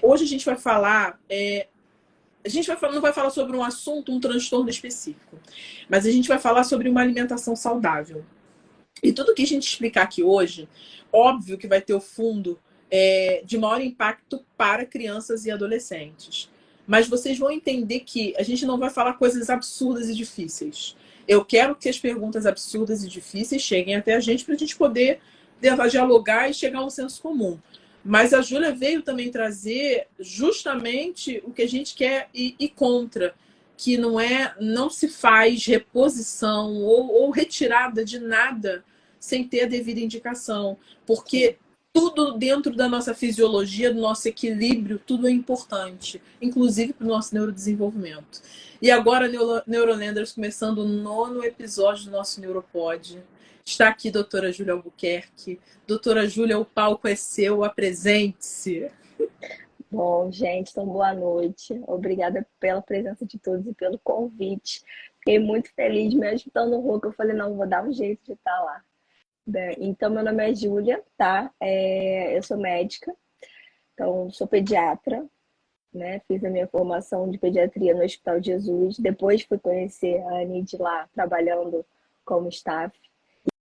Hoje a gente vai falar... não vai falar sobre um assunto, um transtorno específico, mas a gente vai falar sobre uma alimentação saudável. E tudo que a gente explicar aqui hoje, óbvio que vai ter o fundo de maior impacto para crianças e adolescentes. Mas vocês vão entender que a gente não vai falar coisas absurdas e difíceis. Eu quero que as perguntas absurdas e difíceis cheguem até a gente para a gente poder dialogar e chegar a um senso comum. Mas a Júlia veio também trazer justamente o que a gente quer ir contra, que não se faz reposição ou retirada de nada sem ter a devida indicação, porque tudo dentro da nossa fisiologia, do nosso equilíbrio, tudo é importante, inclusive para o nosso neurodesenvolvimento. E agora, Neurolenders, começando o 9º episódio do nosso Neuropod. Está aqui a doutora Júlia Albuquerque. Doutora Júlia, o palco é seu, apresente-se. Bom, gente, então boa noite. Obrigada pela presença de todos e pelo convite. Fiquei muito feliz, mesmo estando no Rouca. Eu falei, não, vou dar um jeito de estar lá. Bem, então, meu nome é Júlia, tá? Eu sou médica, então sou pediatra, né? Fiz a minha formação de pediatria no Hospital Jesus. Depois fui conhecer a Anid lá, trabalhando como staff.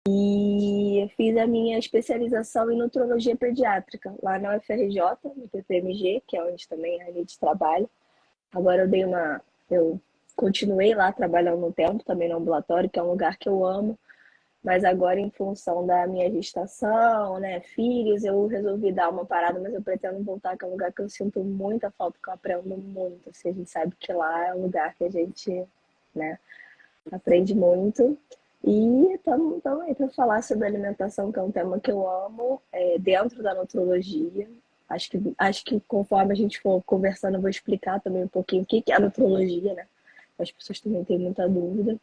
E fiz a minha especialização em nutrologia pediátrica lá na UFRJ, no PPMG, que é onde também a gente trabalha. Agora eu continuei lá trabalhando um tempo também no ambulatório, que é um lugar que eu amo, mas agora em função da minha gestação, né, filhos, eu resolvi dar uma parada, mas eu pretendo voltar, que é um lugar que eu sinto muita falta, que eu aprendo muito. Assim, a gente sabe que lá é um lugar que a gente, né, aprende muito. E estamos aí para falar sobre alimentação, que é um tema que eu amo, dentro da nutrologia. Acho que conforme a gente for conversando, eu vou explicar também um pouquinho o que é a nutrologia, né? As pessoas também têm muita dúvida.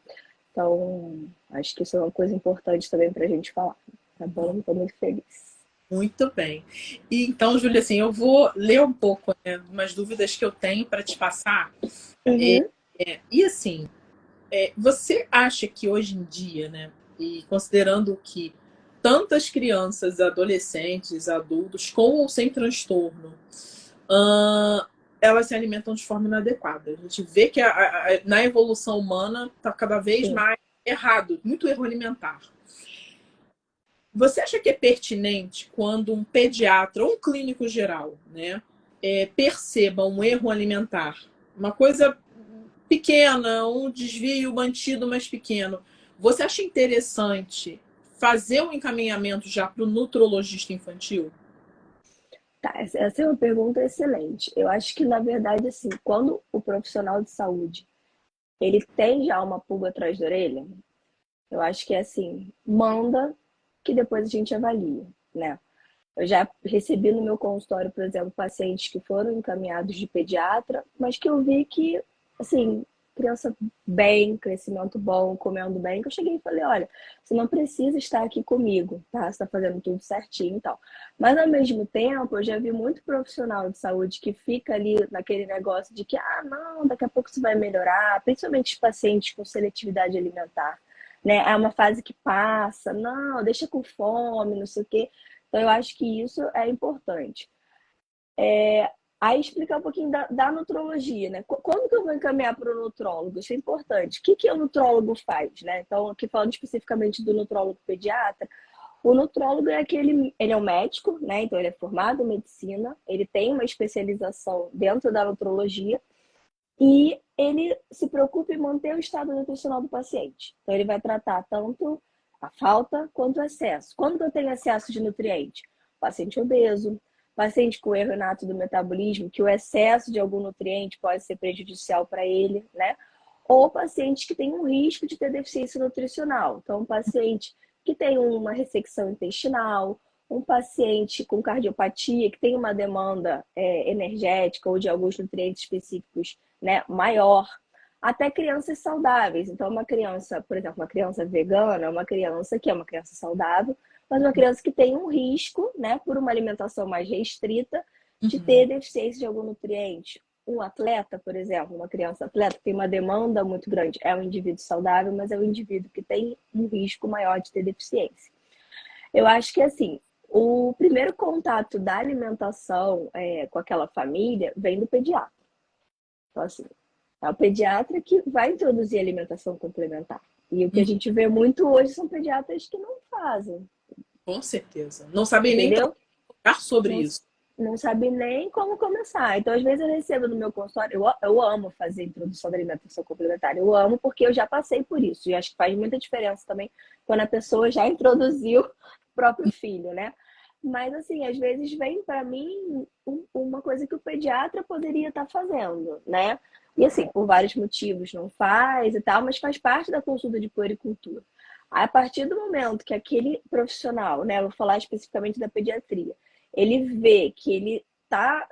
Então, acho que isso é uma coisa importante também para a gente falar. Tá bom? Estou muito feliz. Muito bem. E então, Júlia, assim, eu vou ler um pouco, né, umas dúvidas que eu tenho para te passar. Uhum. E assim, você acha que hoje em dia, né, e considerando que tantas crianças, adolescentes, adultos, com ou sem transtorno, elas se alimentam de forma inadequada. A gente vê que na evolução humana está cada vez Sim. mais errado, muito erro alimentar. Você acha que é pertinente quando um pediatra ou um clínico geral, né, perceba um erro alimentar, uma coisa pequena, um desvio mantido mais pequeno, você acha interessante fazer um encaminhamento já para o nutrologista infantil? Tá, essa é uma pergunta excelente. Eu acho que, na verdade, assim, quando o profissional de saúde ele tem já uma pulga atrás da orelha, eu acho que é assim, manda que depois a gente avalia, né? Eu já recebi no meu consultório, por exemplo, pacientes que foram encaminhados de pediatra, mas que eu vi que, assim, criança bem, crescimento bom, comendo bem, que eu cheguei e falei, olha, você não precisa estar aqui comigo, tá? Você está fazendo tudo certinho e tal. Mas, ao mesmo tempo, eu já vi muito profissional de saúde que fica ali naquele negócio de que, ah, não, daqui a pouco isso vai melhorar, principalmente os pacientes com seletividade alimentar, né? É uma fase que passa, não, deixa com fome, não sei o quê. Então, eu acho que isso é importante. Aí, explicar um pouquinho da nutrologia, né? Quando que eu vou encaminhar para o nutrólogo? Isso é importante. O que o nutrólogo faz, né? Então, aqui falando especificamente do nutrólogo pediatra, o nutrólogo é ele é um médico, né? Então, ele é formado em medicina, ele tem uma especialização dentro da nutrologia e ele se preocupa em manter o estado nutricional do paciente. Então, ele vai tratar tanto a falta quanto o excesso. Quando eu tenho excesso de nutriente? Paciente obeso, paciente com erro inato do metabolismo, que o excesso de algum nutriente pode ser prejudicial para ele, né? Ou paciente que tem um risco de ter deficiência nutricional. Então, um paciente que tem uma ressecção intestinal, um paciente com cardiopatia, que tem uma demanda energética ou de alguns nutrientes específicos, né, maior, até crianças saudáveis. Então, uma criança, por exemplo, uma criança vegana, uma criança que é uma criança saudável, mas uma criança que tem um risco, né, por uma alimentação mais restrita, de ter Uhum. deficiência de algum nutriente. Um atleta, por exemplo, uma criança atleta que tem uma demanda muito grande, é um indivíduo saudável, mas é um indivíduo que tem um risco maior de ter deficiência. Eu acho que, assim, O primeiro contato da alimentação com aquela família vem do pediatra. Então, assim, é o pediatra que vai introduzir a alimentação complementar. E o que a gente vê muito hoje são pediatras que não fazem. Com certeza. Não sabem nem Entendeu? falar sobre Não, isso. não sabe nem como começar. Então, às vezes, eu recebo no meu consultório. Eu amo fazer introdução da alimentação complementar. Eu amo porque eu já passei por isso. E acho que faz muita diferença também quando a pessoa já introduziu o próprio filho, né? Mas, assim, às vezes vem para mim uma coisa que o pediatra poderia estar fazendo, né? E, assim, por vários motivos não faz e tal, mas faz parte da consulta de puericultura. A partir do momento que aquele profissional, né? Eu vou falar especificamente da pediatria, ele vê que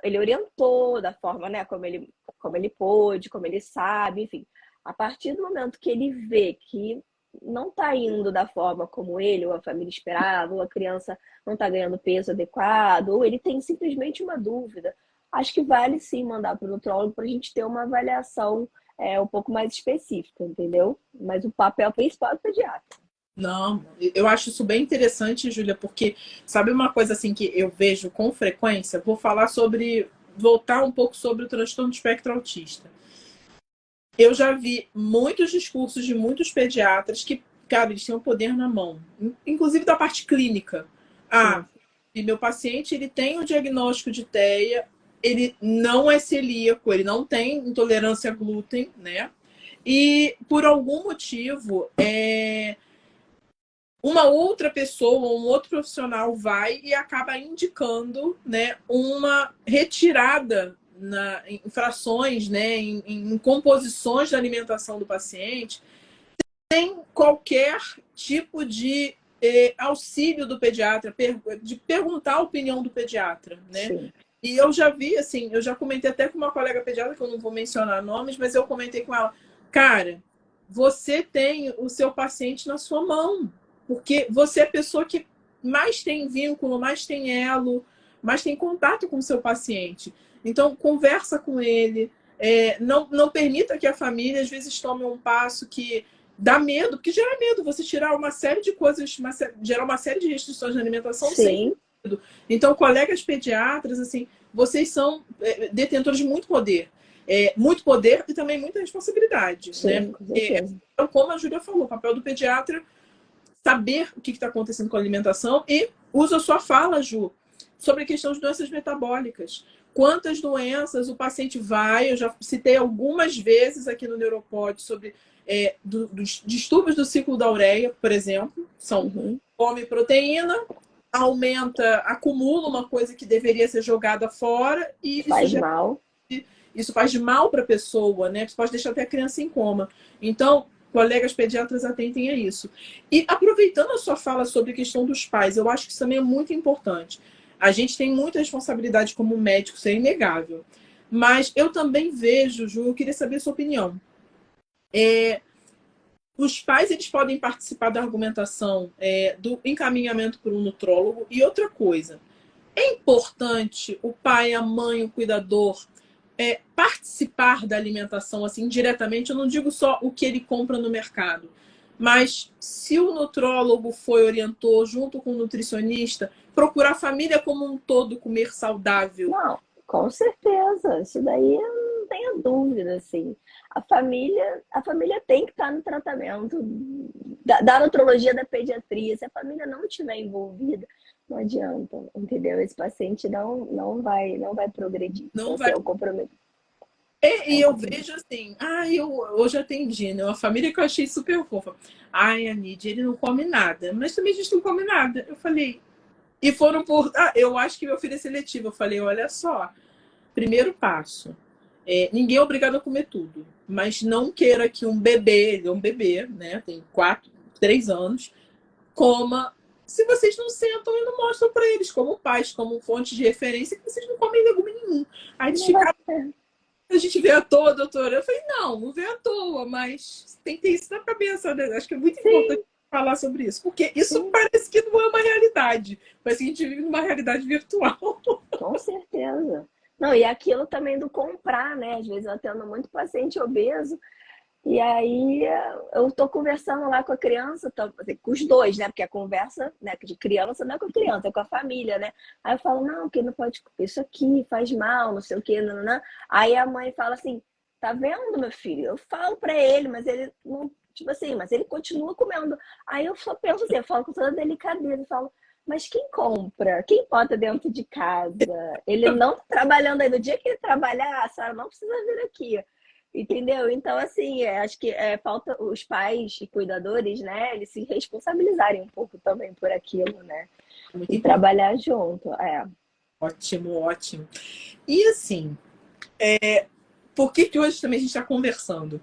ele orientou da forma, né, como ele pôde, como ele sabe, enfim. A partir do momento que ele vê que não está indo da forma como ele ou a família esperava, ou a criança não está ganhando peso adequado, ou ele tem simplesmente uma dúvida, acho que vale sim mandar para o nutrólogo para a gente ter uma avaliação um pouco mais específica, entendeu? Mas o papel principal é do pediatra. Não, eu acho isso bem interessante, Júlia, porque sabe uma coisa assim que eu vejo com frequência? Vou falar sobre, voltar um pouco sobre o transtorno do espectro autista. Eu já vi muitos discursos de muitos pediatras que, cara, eles têm o poder na mão, inclusive da parte clínica. Ah, Sim. e meu paciente, ele tem o diagnóstico de TEA, ele não é celíaco, ele não tem intolerância a glúten, né? E por algum motivo, uma outra pessoa, um outro profissional vai e acaba indicando, né, uma retirada em frações, né, em composições da alimentação do paciente, sem qualquer tipo de auxílio do pediatra, de perguntar a opinião do pediatra, né? Sim. E eu já vi, assim, eu já comentei até com uma colega pediatra, que eu não vou mencionar nomes, mas eu comentei com ela, cara, você tem o seu paciente na sua mão, porque você é a pessoa que mais tem vínculo, mais tem elo, mais tem contato com o seu paciente. Então, conversa com ele, não permita que a família, às vezes, tome um passo que dá medo, porque gera medo você tirar uma série de coisas, gerar uma série de restrições na alimentação sem Sim. medo. Então, colegas pediatras, assim, vocês são detentores de muito poder e também muita responsabilidade, né? Sim, com certeza. Então, como a Júlia falou, o papel do pediatra saber o que está acontecendo com a alimentação e usa a sua fala, Ju, sobre a questão de doenças metabólicas. Quantas doenças o paciente vai, eu já citei algumas vezes aqui no Neuropod sobre dos distúrbios do ciclo da ureia, por exemplo, são come proteína, aumenta, acumula uma coisa que deveria ser jogada fora e Faz mal. isso faz mal para a pessoa, né? Isso pode deixar até a criança em coma. Então, colegas pediatras atentem a isso. E aproveitando a sua fala sobre a questão dos pais, eu acho que isso também é muito importante. A gente tem muita responsabilidade como médico, isso é inegável. Mas eu também vejo, Ju, eu queria saber a sua opinião. Os pais eles podem participar da argumentação do encaminhamento por um nutrólogo. E outra coisa, é importante o pai, a mãe, o cuidador participar da alimentação assim diretamente. Eu não digo só o que ele compra no mercado, mas se o nutrólogo orientou junto com o nutricionista, procurar a família como um todo comer saudável. Não, com certeza. Isso daí eu não tenho dúvida, assim. A família tem que estar no tratamento da nutrologia da pediatria. Se a família não estiver envolvida, não adianta, entendeu? Esse paciente não vai progredir. Então, Não assim, vai. é um compromisso. É E um eu compromisso. vejo assim, eu hoje atendi, né? Uma família que eu achei super fofa. Ai, a Nidia, ele não come nada. Mas também a gente não come nada. Eu falei, e foram por. Eu acho que meu filho é seletivo. Eu falei, olha só, primeiro passo. Ninguém é obrigado a comer tudo. Mas não queira que um bebê, ele é um bebê, né? Tem 3 anos, coma. Se vocês não sentam e não mostram para eles, como pais, como fonte de referência, que vocês não comem legume nenhum. Aí eles Não vai ficaram. ser. A gente vê à toa, doutora. Eu falei, não vê à toa, mas tem que ter isso na cabeça, né? Acho que é muito importante Sim, falar sobre isso, porque isso sim, parece que não é uma realidade. Parece que a gente vive numa realidade virtual. com certeza. Não, e aquilo também do comprar, né? Às vezes eu atendo muito paciente obeso. E aí eu tô conversando lá com a criança, assim, com os dois, né? Porque a conversa, né, de criança não é com a criança, é com a família, né? Aí eu falo, não, que não pode, isso aqui faz mal, não sei o quê, não. Aí a mãe fala assim, tá vendo, meu filho? Eu falo pra ele, mas ele não, tipo assim, mas ele continua comendo. Aí eu só penso assim, eu falo com toda delicadeza, eu falo, mas quem compra? Quem bota dentro de casa? Ele não tá trabalhando aí. No dia que ele trabalhar, a senhora não precisa vir aqui. Entendeu? Então, assim, acho que falta os pais e cuidadores, né? Eles se responsabilizarem um pouco também por aquilo, né? Muito E importante. trabalhar junto. É. Ótimo, ótimo. E assim, por que que hoje também a gente está conversando?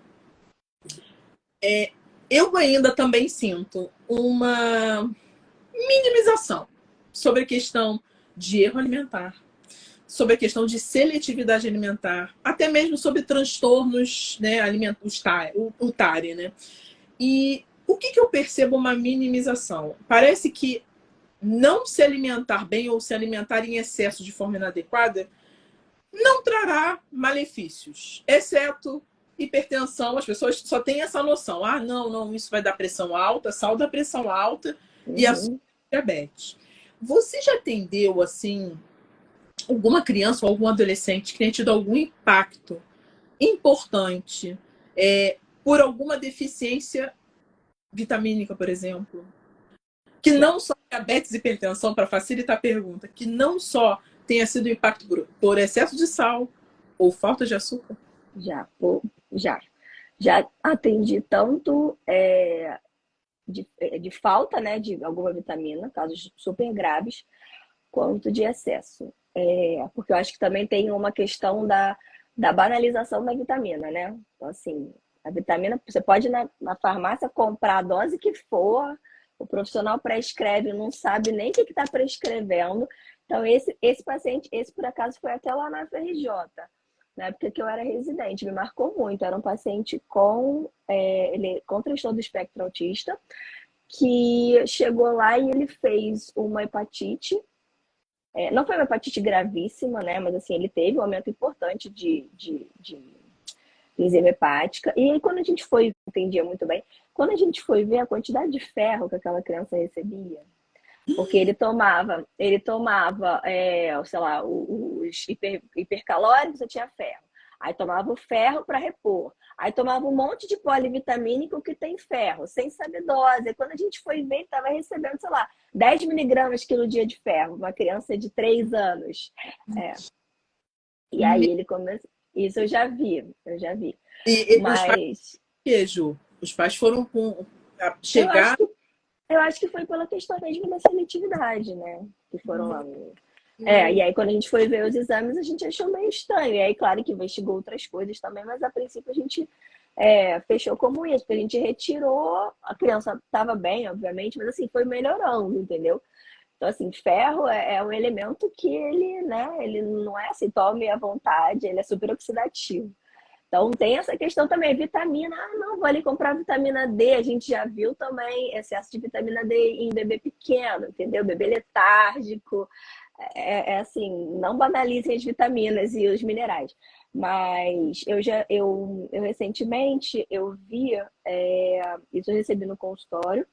Eu ainda também sinto uma minimização sobre a questão de erro alimentar, sobre a questão de seletividade alimentar, até mesmo sobre transtornos, né, alimentos, o TARI, né? E o que que eu percebo uma minimização? Parece que não se alimentar bem ou se alimentar em excesso de forma inadequada não trará malefícios, exceto hipertensão. As pessoas só têm essa noção. Ah, não, não, isso vai dar pressão alta, sal da pressão alta e açúcar Uhum. e diabetes. Você já atendeu, assim, alguma criança ou algum adolescente que tenha tido algum impacto importante por alguma deficiência vitamínica, por exemplo? Que Já, não só diabetes e hipertensão, para facilitar a pergunta, que não só tenha sido impacto por excesso de sal ou falta de açúcar? já, pô, já. Já atendi tanto de falta, né, de alguma vitamina, casos super graves, quanto de excesso. Porque eu acho que também tem uma questão da banalização da vitamina, né? Então, assim, a vitamina, você pode ir na farmácia comprar a dose que for, o profissional prescreve, não sabe nem o que está prescrevendo. Então, esse paciente, esse por acaso foi até lá na FRJ, na época que eu era residente, me marcou muito. Era um paciente com transtorno do espectro autista, que chegou lá e ele fez uma hepatite. Não foi uma hepatite gravíssima, né? Mas assim, ele teve um aumento importante de enzima hepática. E aí, quando a gente foi, entendia muito bem, quando a gente foi ver a quantidade de ferro que aquela criança recebia, porque ele tomava, sei lá, os hipercalóricos, eu tinha ferro. Aí tomava o ferro para repor. Aí tomava um monte de polivitamínico que tem ferro, sem saber dose. E quando a gente foi ver, ele estava recebendo, sei lá, 10 miligramas quilo dia de ferro, uma criança de 3 anos. É. E aí ele começou. Isso eu já vi. E os pais Mas queijo, os pais foram com eu acho chegar. que eu acho que foi pela questão mesmo da seletividade, né? Que foram lá. E aí quando a gente foi ver os exames, a gente achou meio estranho. E aí, claro que investigou outras coisas também, mas a princípio a gente fechou como isso, porque a gente retirou, a criança estava bem, obviamente, mas assim, foi melhorando, entendeu? Então, assim, ferro é um elemento que ele, né, ele não é assim, tome à vontade, ele é super oxidativo. Então tem essa questão também, vitamina. Ah, não, vou ali comprar vitamina D. A gente já viu também excesso de vitamina D em bebê pequeno, entendeu? Bebê letárgico. Assim, não banalizem as vitaminas e os minerais. Mas eu recentemente eu vi, isso eu recebi no consultório,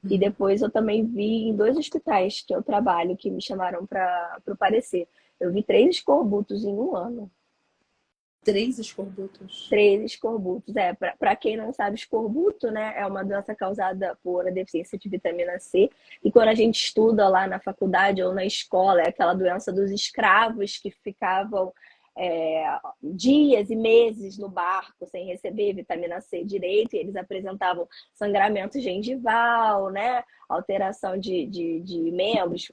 e depois eu também vi em 2 hospitais que eu trabalho que me chamaram para o parecer. Eu vi 3 escorbutos em um ano. 3 escorbutos. 3 escorbutos. Para quem não sabe, escorbuto, né, é uma doença causada por deficiência de vitamina C. E quando a gente estuda lá na faculdade ou na escola, é aquela doença dos escravos que ficavam dias e meses no barco sem receber vitamina C direito, e eles apresentavam sangramento gengival, né, alteração de membros,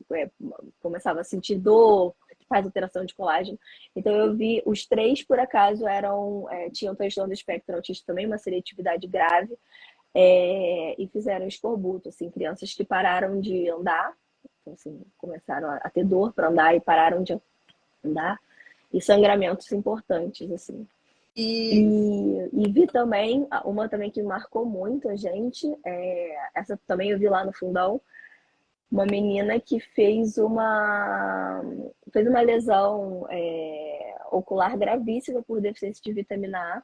começava a sentir dor, faz alteração de colágeno. Então eu vi os 3 por acaso tinham transtorno do espectro autista também, uma seletividade grave, e fizeram escorbuto, assim, crianças que pararam de andar, então, assim, começaram a ter dor para andar e pararam de andar, e sangramentos importantes, assim. E E vi também, uma também que marcou muito a gente, essa também eu vi lá no fundão, uma menina que fez uma lesão ocular gravíssima por deficiência de vitamina A.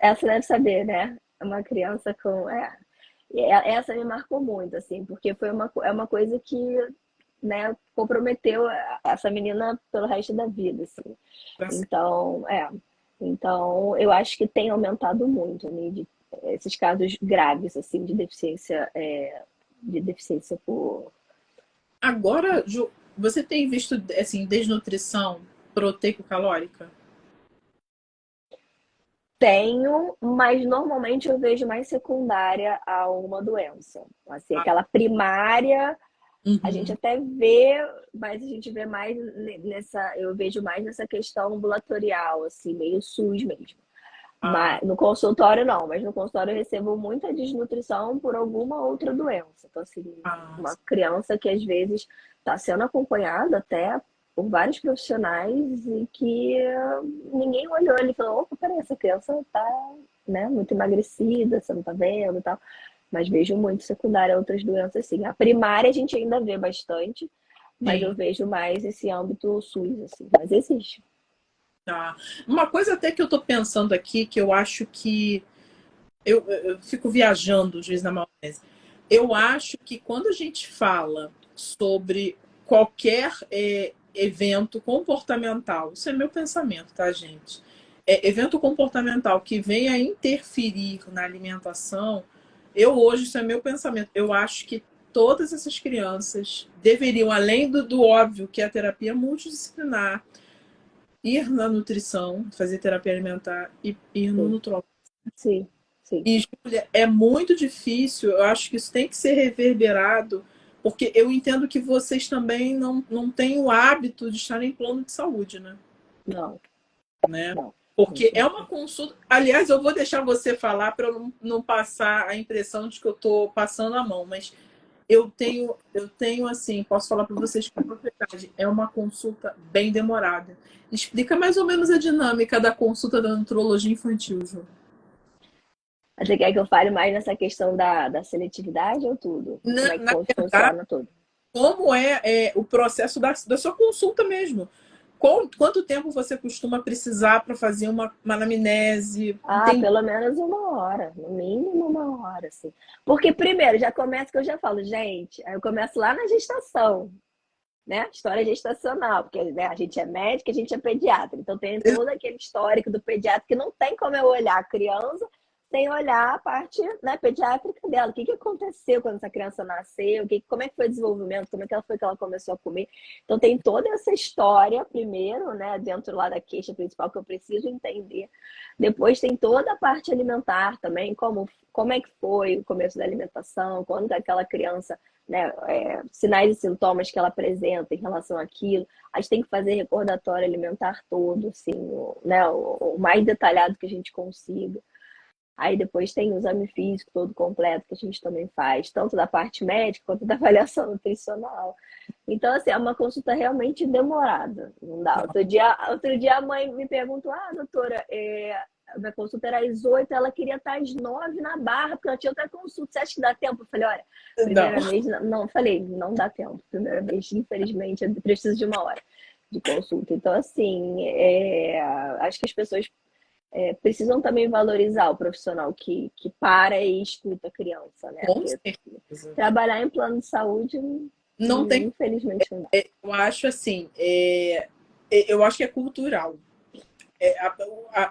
Essa deve saber, né? Uma criança com. Essa me marcou muito, assim, porque é uma coisa que, né, comprometeu essa menina pelo resto da vida, assim. Então, então eu acho que tem aumentado muito, né, esses casos graves, assim, de deficiência por. Agora, Ju, você tem visto assim, desnutrição proteico-calórica? Tenho, mas normalmente eu vejo mais secundária a uma doença. Assim, aquela primária, a gente Uhum. até vê, mas a gente vê mais nessa, eu vejo mais nessa questão ambulatorial, assim, meio SUS mesmo. Ah, Mas, no consultório não, mas no consultório eu recebo muita desnutrição por alguma outra doença. Então, assim, ah, uma criança que às vezes está sendo acompanhada até por vários profissionais e que ninguém olhou ele e falou, opa, peraí, essa criança está, né, muito emagrecida, você não está vendo e tal. Mas vejo muito secundária a outras doenças, sim. A primária a gente ainda vê bastante, mas eu sim. vejo mais esse âmbito SUS, assim. Mas existe. Tá. Uma coisa até que eu tô pensando aqui, que eu acho que eu fico viajando, juiz na maionese. Eu acho que quando a gente fala sobre qualquer evento comportamental, isso é meu pensamento, tá, gente? Evento comportamental que venha interferir na alimentação, eu hoje, isso é meu pensamento, eu acho que todas essas crianças deveriam, além do óbvio, que é a terapia multidisciplinar, ir na nutrição, fazer terapia alimentar e ir no Sim, nutrólogo. sim, sim. E, Júlia, é muito difícil, eu acho que isso tem que ser reverberado, porque eu entendo que vocês também não têm o hábito de estar em plano de saúde, né? Não, Né? não. Porque é uma consulta. Aliás, eu vou deixar você falar para eu não passar a impressão de que eu estou passando a mão, mas eu tenho assim, posso falar para vocês com propriedade, é uma consulta bem demorada. Explica mais ou menos a dinâmica da consulta da nutrologia infantil, Ju. Você quer que eu fale mais nessa questão da seletividade ou tudo? Como é que Na verdade, funciona tudo? como é o processo da sua consulta mesmo? Quanto tempo você costuma precisar para fazer uma anamnese? Ah, pelo menos uma hora, no mínimo uma hora, assim. Porque primeiro, já começa que eu já falo, gente, aí eu começo lá na gestação, né? História gestacional, porque né, a gente é médica, a gente é pediatra, então tem todo aquele histórico do pediatra que não tem como eu olhar a criança sem olhar a parte, né, pediátrica dela. O que aconteceu quando essa criança nasceu? Como é que foi o desenvolvimento? Como é que ela foi que ela começou a comer? Então tem toda essa história primeiro, né, dentro lá da queixa principal que eu preciso entender. Depois tem toda a parte alimentar também, como é que foi o começo da alimentação, quando aquela criança, né, sinais e sintomas que ela apresenta em relação àquilo. A gente tem que fazer recordatório alimentar todo, assim, né, o mais detalhado que a gente consiga. Aí depois tem o exame físico todo completo que a gente também faz, tanto da parte médica quanto da avaliação nutricional. Então, assim, é uma consulta realmente demorada. Não dá. Outro dia a mãe me perguntou: ah, doutora, minha consulta era às 8, ela queria estar às 9 na Barra, porque ela tinha outra consulta. Você acha que dá tempo? Eu falei: olha, Não. primeira vez, não, falei, não dá tempo. Primeira vez, infelizmente, eu preciso de uma hora de consulta. Então, assim, acho que as pessoas precisam também valorizar o profissional que para e escuta a criança, né? Com Porque certeza. trabalhar em plano de saúde, Não tem. infelizmente, não dá. Eu acho assim, eu acho que é cultural.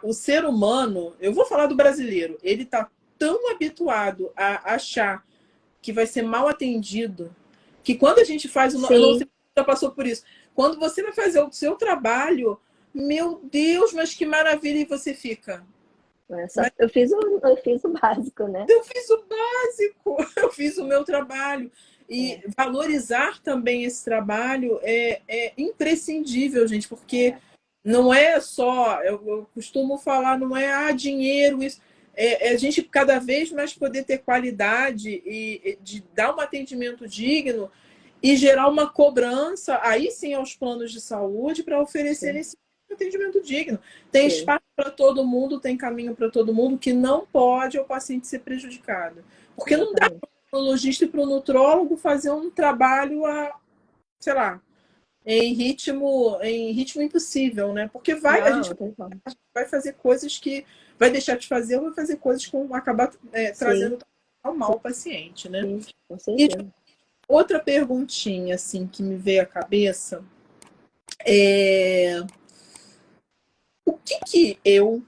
O ser humano, eu vou falar do brasileiro, ele está tão habituado a achar que vai ser mal atendido, que quando a gente faz o. Eu não sei Sim, se você já passou por isso. Quando você vai fazer o seu trabalho, meu Deus, mas que maravilha, e você fica. Mas eu fiz o básico, né? eu fiz o básico, eu fiz o meu trabalho. E É, valorizar também esse trabalho é imprescindível, gente, porque é, não é só, eu costumo falar, não é dinheiro, isso. É a gente cada vez mais poder ter qualidade e de dar um atendimento digno e gerar uma cobrança, aí sim, aos planos de saúde para oferecer sim, esse atendimento digno. Tem sim, espaço para todo mundo, tem caminho para todo mundo, que não pode o paciente ser prejudicado. Porque não dá exatamente. para o neurologista e para o nutrólogo fazer um trabalho a, sei lá, em ritmo impossível, né? Porque a Não, gente não tem como. vai fazer coisas que vai deixar de fazer ou vai fazer coisas que vão acabar Sim, trazendo ao mal ao paciente, né? sim, com E certeza. outra perguntinha, assim, que me veio à cabeça é o que eu,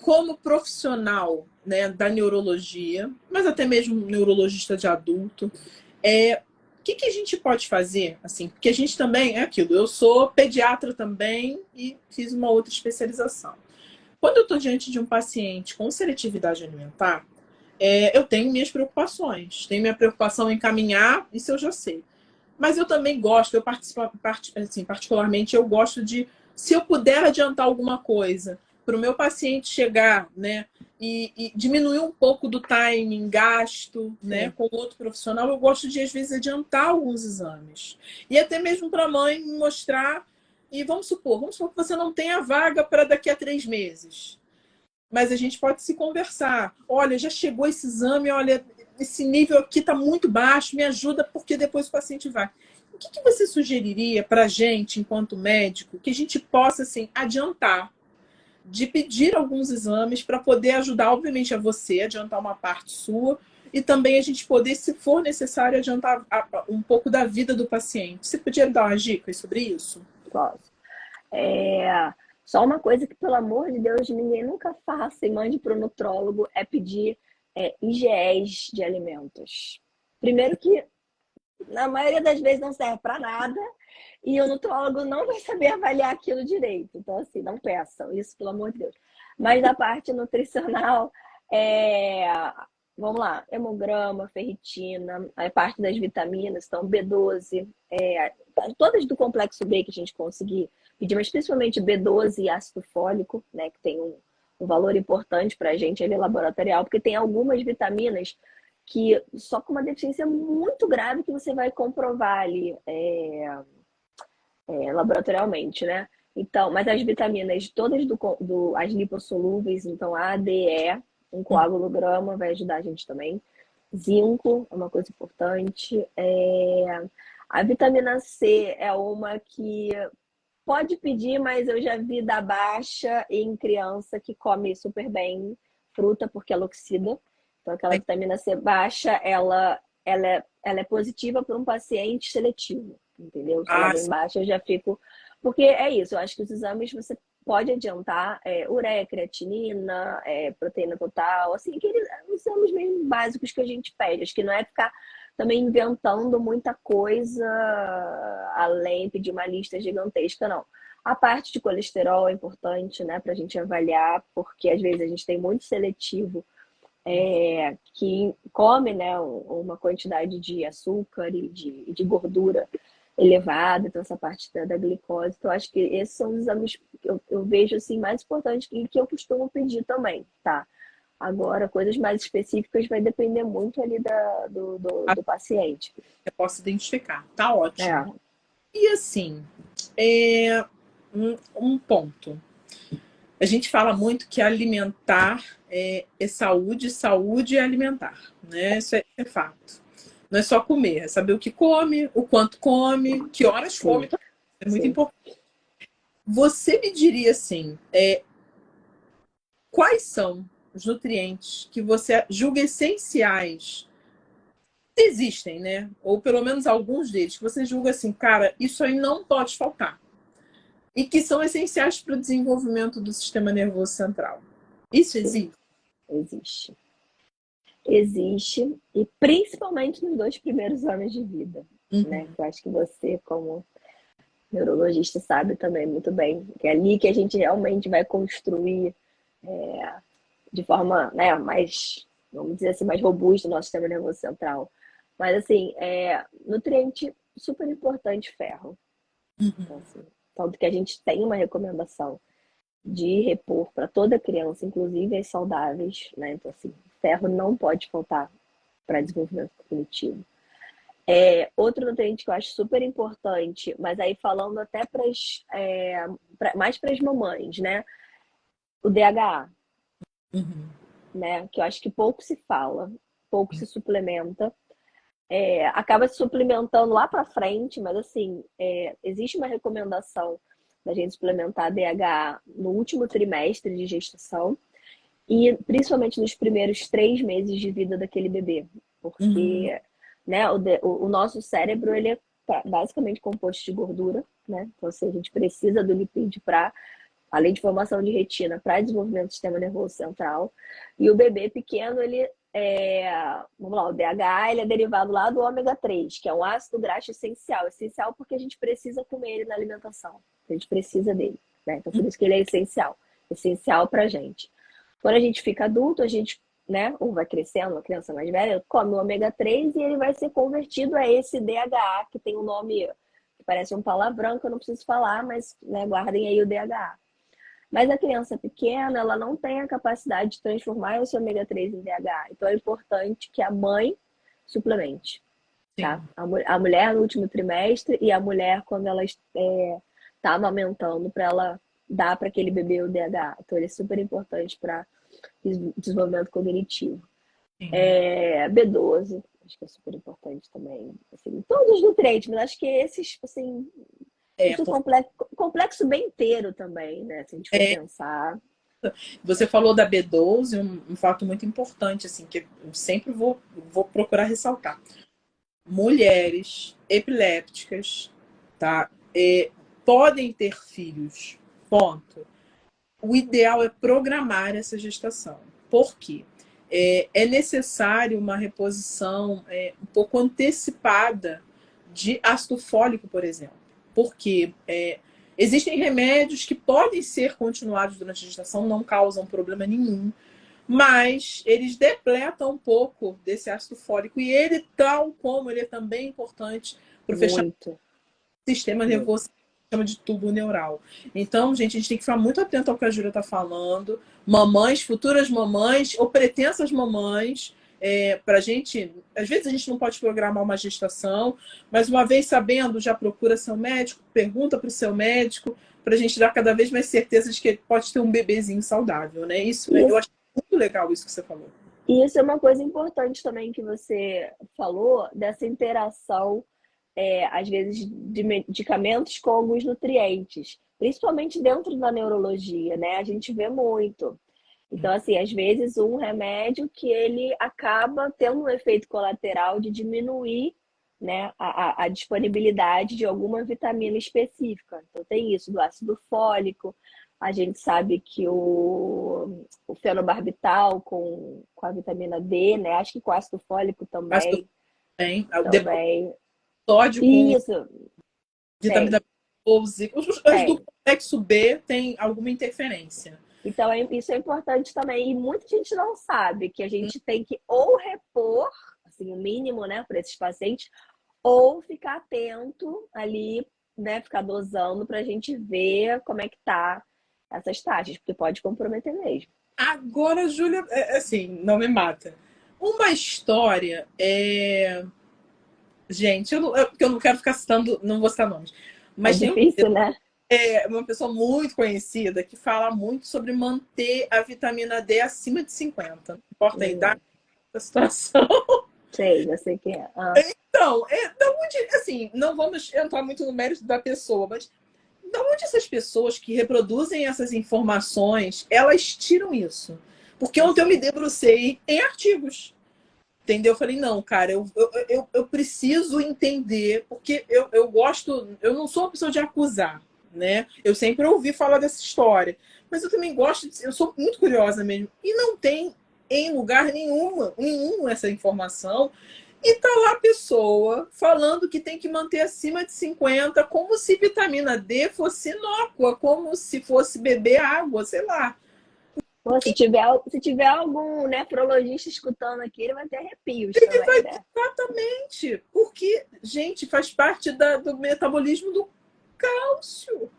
como profissional, né, da neurologia, mas até mesmo neurologista de adulto, o que a gente pode fazer, assim, porque a gente também é aquilo, eu sou pediatra também e fiz uma outra especialização. Quando eu estou diante de um paciente com seletividade alimentar, eu tenho minhas preocupações. Tenho minha preocupação em caminhar, isso eu já sei. Mas eu também gosto, eu participo, assim, particularmente, eu gosto de, se eu puder adiantar alguma coisa para o meu paciente chegar, né, e diminuir um pouco do timing, gasto, né, Sim, com outro profissional, eu gosto de, às vezes, adiantar alguns exames. E até mesmo para a mãe mostrar, e vamos supor que você não tenha vaga para daqui a 3 meses. Mas a gente pode se conversar. Olha, já chegou esse exame, olha, esse nível aqui está muito baixo, me ajuda porque depois o paciente vai. O que você sugeriria para a gente, enquanto médico, que a gente possa assim, adiantar, de pedir alguns exames para poder ajudar, obviamente, a você, adiantar uma parte sua, e também a gente poder, se for necessário, adiantar um pouco da vida do paciente. Você podia dar umas dicas sobre isso? posso. É, só uma coisa que, pelo amor de Deus, ninguém nunca faça e mande para o nutrólogo é pedir IgEs de alimentos. Primeiro que, na maioria das vezes, não serve para nada e o nutrólogo não vai saber avaliar aquilo direito. Então, assim, não peçam isso, pelo amor de Deus. Mas da parte nutricional, é, vamos lá, hemograma, ferritina, a parte das vitaminas, então B12, todas do complexo B que a gente conseguir pedir, mas principalmente B12 e ácido fólico, né, que tem um valor importante para a gente ali laboratorial, porque tem algumas vitaminas que só com uma deficiência muito grave que você vai comprovar ali laboratorialmente, né? Então, mas as vitaminas todas as lipossolúveis, então A, D, E, um coagulograma vai ajudar a gente também. Zinco é uma coisa importante. A vitamina C é uma que pode pedir, mas eu já vi dar baixa em criança que come super bem fruta porque ela oxida. Então, aquela vitamina C baixa, ela é positiva para um paciente seletivo, entendeu? Se ela Ah, vem baixa, eu já fico. Porque é isso, eu acho que os exames você pode adiantar ureia, creatinina, proteína total, assim, aqueles exames meio básicos que a gente pede. Acho que não é ficar também inventando muita coisa além, pedir uma lista gigantesca, não. A parte de colesterol é importante, né, para a gente avaliar, porque às vezes a gente tem muito seletivo que come, né, uma quantidade de açúcar e de gordura elevada, então essa parte da glicose. Então, acho que esses são os exames que eu vejo assim, mais importantes e que eu costumo pedir também, tá? Agora, coisas mais específicas vai depender muito ali do paciente. eu posso identificar. Tá ótimo. É, E assim, um ponto. A gente fala muito que alimentar é saúde, saúde é alimentar, né? Isso é fato. Não é só comer, é saber o que come, o quanto come, que horas sim, come. É muito sim. importante. Você me diria assim, quais são os nutrientes que você julga essenciais? Existem, né? Ou pelo menos alguns deles que você julga assim, cara, isso aí não pode faltar. E que são essenciais para o desenvolvimento do sistema nervoso central. Isso Sim, existe? existe. Existe, e principalmente nos 2 primeiros anos de vida, né? Uhum. Que eu acho que você, como neurologista, sabe também muito bem, que é ali que a gente realmente vai construir de forma, né, mais, vamos dizer assim, mais robusta o nosso sistema nervoso central. Mas, assim, nutriente super importante, ferro. Então, Uhum. assim, tanto que a gente tem uma recomendação de repor para toda criança, inclusive as saudáveis, né? Então, assim, ferro não pode faltar para desenvolvimento cognitivo. Outro nutriente que eu acho super importante, mas aí falando até mais para as mamães, né? O DHA, Uhum. né? Que eu acho que pouco se fala, pouco se suplementa. acaba se suplementando lá para frente, mas assim, existe uma recomendação da gente suplementar DHA no último trimestre de gestação e principalmente nos primeiros 3 meses de vida daquele bebê, Uhum. porque né, o nosso cérebro ele é basicamente composto de gordura, né? Então assim, a gente precisa do lipídio para além de formação de retina, para desenvolvimento do sistema nervoso central. E o bebê pequeno, vamos lá, o DHA, ele é derivado lá do ômega 3, que é um ácido graxo essencial. Essencial porque a gente precisa comer ele na alimentação. A gente precisa dele, né? Então, por isso que ele é essencial. Essencial pra gente. Quando a gente fica adulto, a gente, né, ou vai crescendo, uma criança mais velha, come o ômega 3 e ele vai ser convertido a esse DHA, que tem um nome que parece um palavrão que eu não preciso falar, mas né, guardem aí o DHA. Mas a criança pequena, ela não tem a capacidade de transformar esse ômega 3 em DHA. Então é importante que a mãe suplemente, tá? Sim. A mulher no último trimestre e a mulher quando ela está amamentando, para ela dar para aquele bebê o DHA. Então ele é super importante para desenvolvimento cognitivo. Sim. B12, acho que é super importante também. Assim, todos os nutrientes, mas acho que esses, assim, É, isso complexo bem inteiro também, né? Se a gente for é, pensar. você falou da B12, um fato muito importante, assim, que eu sempre vou procurar ressaltar. Mulheres epilépticas, tá? Podem ter filhos, ponto. O ideal é programar essa gestação. Por quê? É necessário uma reposição um pouco antecipada de ácido fólico, por exemplo. Porque existem remédios que podem ser continuados durante a gestação, não causam problema nenhum, mas eles depletam um pouco desse ácido fólico. E ele, tal como ele é também importante para o fechamento Muito, do sistema muito. nervoso, chama de tubo neural. Então, gente, a gente tem que ficar muito atento ao que a Júlia está falando. Mamães, futuras mamães ou pretensas mamães, para a gente, às vezes a gente não pode programar uma gestação, mas uma vez sabendo, já procura seu médico, pergunta para o seu médico, para a gente dar cada vez mais certeza de que pode ter um bebezinho saudável, né? Isso, E eu acho muito legal isso que você falou. E isso é uma coisa importante também que você falou, dessa interação, às vezes, de medicamentos com alguns nutrientes, principalmente dentro da neurologia, né? A gente vê muito. Então, assim, às vezes um remédio que ele acaba tendo um efeito colateral de diminuir, né, a disponibilidade de alguma vitamina específica. Então, tem isso do ácido fólico. A gente sabe que o fenobarbital com a vitamina D, né? Acho que com ácido fólico Mas também. tem, depois Também. sódio com Isso, vitamina tem, B12, as do tem. complexo B tem alguma interferência. Então, isso é importante também. E muita gente não sabe que a gente tem que ou repor, assim, o mínimo, né, para esses pacientes, ou ficar atento ali, né, ficar dosando para a gente ver como é que tá essas taxas, porque pode comprometer mesmo. Agora, Júlia, assim, não me mata. Uma história Gente, porque eu não quero ficar citando, não vou citar nomes. É Mas tem difícil, né? uma pessoa muito conhecida que fala muito sobre manter a vitamina D acima de 50. Não importa a idade, Hum, a situação. sei, já sei quem é. Ah, Então, da onde, assim, não vamos entrar muito no mérito da pessoa, mas da onde essas pessoas que reproduzem essas informações, elas tiram isso? Porque não ontem eu me sei. debrucei em artigos. Entendeu? Eu falei, não, cara, eu preciso entender, porque eu gosto, eu não sou uma pessoa de acusar, né? Eu sempre ouvi falar dessa história, mas eu também gosto, eu sou muito curiosa mesmo, e não tem em lugar nenhum essa informação, e tá lá a pessoa falando que tem que manter acima de 50, como se vitamina D fosse inócua, como se fosse beber água, sei lá. Pô, se tiver algum nefrologista escutando aqui, ele vai ter arrepios também, né? Exatamente, porque, gente, faz parte do metabolismo do cálcio.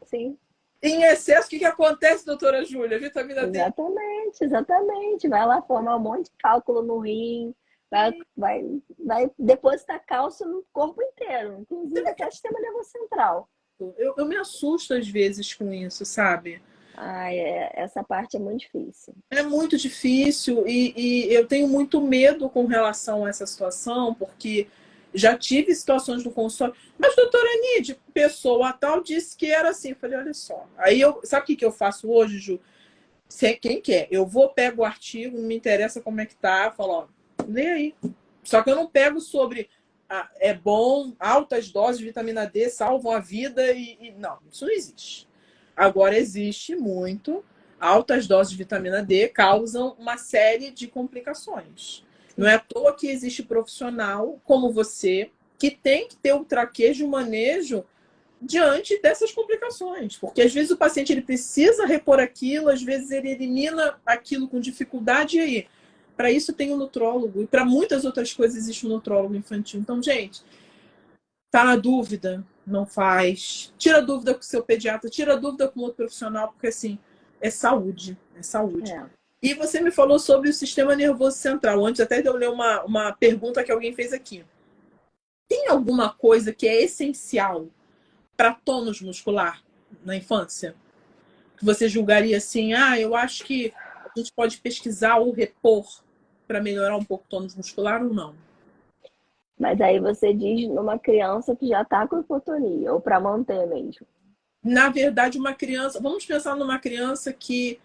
Sim, Em excesso, o que acontece, doutora Júlia? Vitamina D. exatamente, exatamente. Vai lá formar um monte de cálculo no rim, vai depositar cálcio no corpo inteiro, inclusive até o sistema nervoso central. Eu me assusto às vezes com isso, sabe? Essa parte é muito difícil. É muito difícil e eu tenho muito medo com relação a essa situação, porque já tive situações no consultório. Mas, doutora Nide, pessoa tal disse que era assim. Eu falei, olha só. Aí sabe o que eu faço hoje, Ju? Quem quer? Eu vou, pego o artigo, não me interessa como é que tá, falo, ó, lê aí. Só que eu não pego sobre é bom, altas doses de vitamina D salvam a vida não, isso não existe. Agora existe muito, altas doses de vitamina D causam uma série de complicações. Não é à toa que existe profissional como você que tem que ter o traquejo e o manejo diante dessas complicações. Porque às vezes o paciente ele precisa repor aquilo, às vezes ele elimina aquilo com dificuldade, e aí? Para isso tem um nutrólogo, e para muitas outras coisas existe um nutrólogo infantil. Então, gente, tá na dúvida? Não faz. Tira dúvida com o seu pediatra, tira dúvida com outro profissional, porque assim, é saúde, é saúde. É. E você me falou sobre o sistema nervoso central. Antes até de eu ler uma pergunta que alguém fez aqui. Tem alguma coisa que é essencial para tônus muscular na infância? Que você julgaria assim, eu acho que a gente pode pesquisar ou repor para melhorar um pouco o tônus muscular ou não? Mas aí você diz numa criança que já está com hipotonia, ou para manter mesmo. Na verdade, uma criança, vamos pensar numa criança que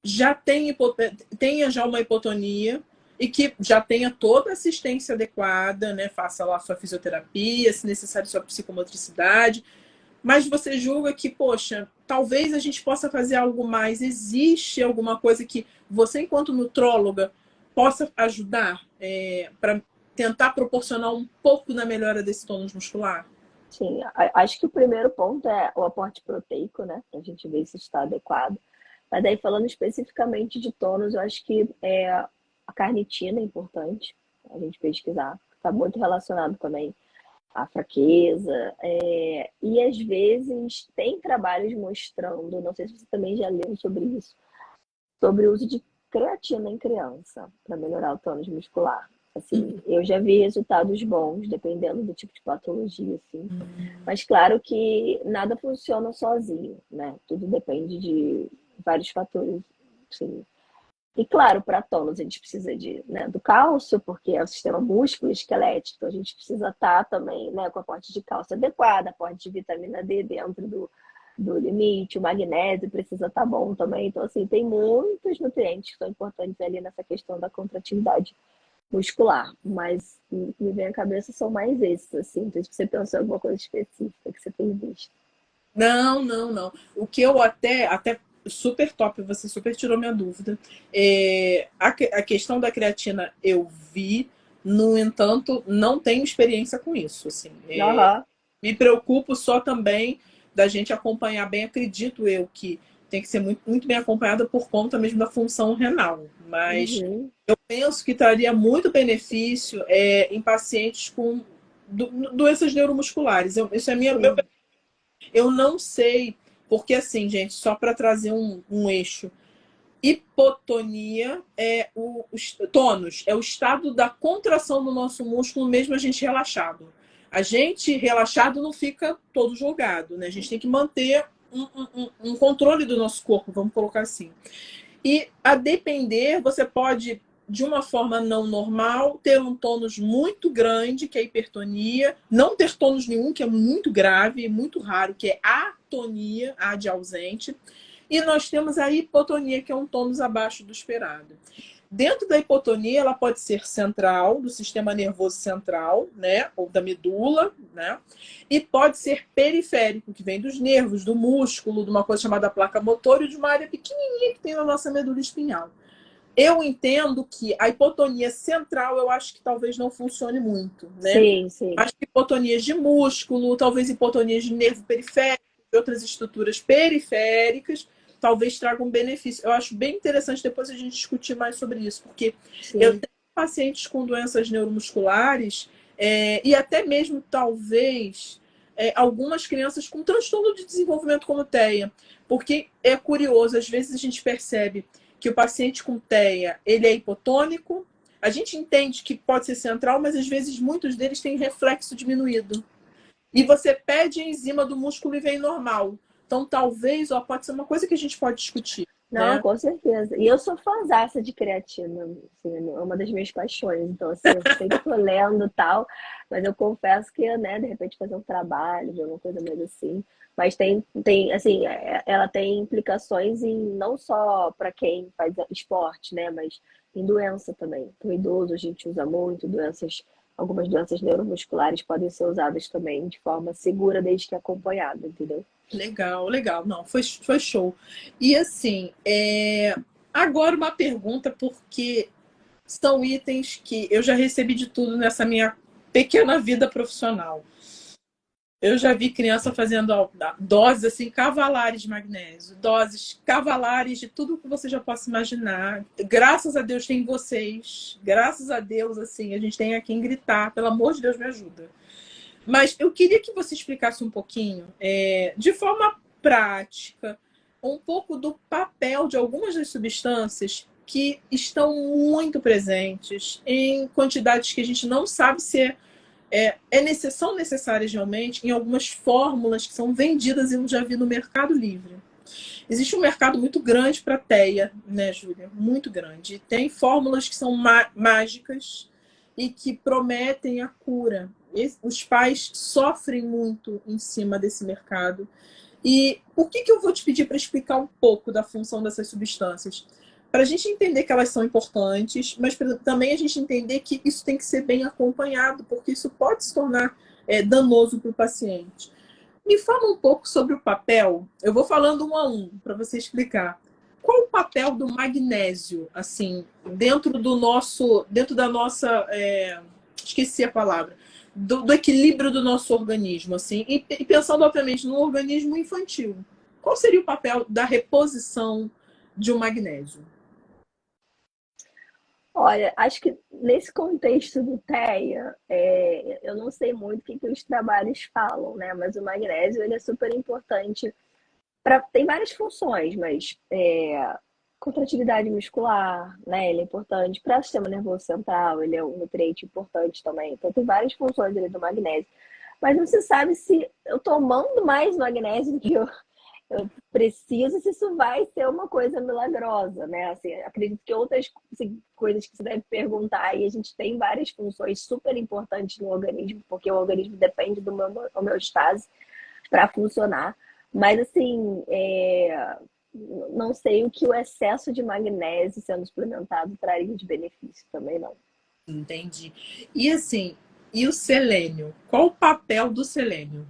já tenha já uma hipotonia e que já tenha toda a assistência adequada, né? Faça lá sua fisioterapia, se necessário sua psicomotricidade, mas você julga que, poxa, talvez a gente possa fazer algo mais. Existe alguma coisa que você, enquanto nutróloga, possa ajudar para tentar proporcionar um pouco na melhora desse tônus muscular? Sim, acho que o primeiro ponto é o aporte proteico, né? A gente vê se está adequado. Mas daí, falando especificamente de tônus, eu acho que a carnitina é importante a gente pesquisar. Está muito relacionado também à fraqueza. E às vezes tem trabalhos mostrando, não sei se você também já leu sobre isso, sobre o uso de creatina em criança para melhorar o tônus muscular. Assim, eu já vi resultados bons, dependendo do tipo de patologia, assim. Mas claro que nada funciona sozinho, né? Tudo depende de vários fatores, assim. E claro, para tônus a gente precisa do cálcio, porque é o sistema músculo-esquelético, então a gente precisa estar também, né, com a aporte de cálcio adequada, aporte de vitamina D dentro do limite, o magnésio precisa estar bom também. Então, assim, tem muitos nutrientes que são importantes ali nessa questão da contratividade muscular, mas o que me vem à cabeça são mais esses, assim. Não sei se você pensou em alguma coisa específica que você tem visto. Não, não, não. O que eu até super top, você super tirou minha dúvida. A questão da creatina eu vi, no entanto, não tenho experiência com isso. Assim, Aham. me preocupo só também da gente acompanhar bem, acredito eu que tem que ser muito, muito bem acompanhada por conta mesmo da função renal. Mas Uhum. eu penso que traria muito benefício em pacientes com doenças neuromusculares. Isso é meu. Sim. Eu não sei, porque assim, gente, só para trazer um eixo. Hipotonia é o tônus, é o estado da contração do nosso músculo, mesmo a gente relaxado. A gente relaxado não fica todo jogado, né? A gente tem que manter um controle do nosso corpo, vamos colocar assim. E a depender, você pode, de uma forma não normal, ter um tônus muito grande, que é a hipertonia, não ter tônus nenhum, que é muito grave, muito raro, que é atonia, A de ausente. E nós temos a hipotonia, que é um tônus abaixo do esperado. Dentro da hipotonia, ela pode ser central, do sistema nervoso central, né? Ou da medula, né? E pode ser periférico, que vem dos nervos, do músculo, de uma coisa chamada placa motora e de uma área pequenininha que tem na nossa medula espinhal. Eu entendo que a hipotonia central, eu acho que talvez não funcione muito, né? Sim, sim. Acho que hipotonias de músculo, talvez hipotonias de nervo periférico, de outras estruturas periféricas, talvez tragam benefício. Eu acho bem interessante depois a gente discutir mais sobre isso, porque eu Sim. tenho pacientes com doenças neuromusculares e até mesmo, talvez, algumas crianças com transtorno de desenvolvimento como TEA. Porque é curioso, às vezes a gente percebe que o paciente com TEA, ele é hipotônico, a gente entende que pode ser central, mas às vezes muitos deles têm reflexo diminuído. E você pede a enzima do músculo e vem normal. Então, talvez, ó, pode ser uma coisa que a gente pode discutir, Não, né? com certeza. E eu sou fãzaça de creatina, assim, é uma das minhas paixões. Então, assim, eu sempre tô lendo e tal, mas eu confesso que, né, de repente fazer um trabalho, de alguma coisa mais assim. Mas tem assim, ela tem implicações em não só para quem faz esporte, né, mas em doença também. Para o idoso a gente usa muito, algumas doenças neuromusculares podem ser usadas também de forma segura, desde que acompanhada, entendeu? Legal, legal. Não, foi show. E assim, agora uma pergunta, porque são itens que eu já recebi de tudo nessa minha pequena vida profissional. Eu já vi criança fazendo doses assim, cavalares de magnésio, doses cavalares de tudo que você já possa imaginar. Graças a Deus tem vocês. Graças a Deus, assim, a gente tem a quem gritar. Pelo amor de Deus, me ajuda. Mas eu queria que você explicasse um pouquinho, de forma prática, um pouco do papel de algumas das substâncias que estão muito presentes em quantidades que a gente não sabe se são necessárias realmente em algumas fórmulas que são vendidas, eu já vi no Mercado Livre. Existe um mercado muito grande para TEA, né, Júlia? Muito grande. E tem fórmulas que são mágicas e que prometem a cura. Os pais sofrem muito em cima desse mercado. E por que eu vou te pedir para explicar um pouco da função dessas substâncias? Para a gente entender que elas são importantes, mas também a gente entender que isso tem que ser bem acompanhado, porque isso pode se tornar danoso para o paciente. Me fala um pouco sobre o papel. Eu vou falando um a um para você explicar. Qual o papel do magnésio, assim, dentro da nossa, esqueci a palavra, do equilíbrio do nosso organismo, assim, e pensando obviamente no organismo infantil. Qual seria o papel da reposição de um magnésio? Olha, acho que nesse contexto do TEA, eu não sei muito o que os trabalhos falam, né? Mas o magnésio ele é super importante tem várias funções, mas contratividade muscular, né? Ele é importante para o sistema nervoso central, ele é um nutriente importante também. Então tem várias funções ali do magnésio. Mas não se sabe se eu tomando mais magnésio do que eu preciso, se isso vai ser uma coisa milagrosa, né? Assim, acredito que outras assim, coisas que você deve perguntar, e a gente tem várias funções super importantes no organismo, porque o organismo depende do meu homeostase para funcionar. Mas, assim, não sei o que o excesso de magnésio sendo suplementado traria de benefício também, não. Entendi. E assim, e o selênio? Qual o papel do selênio?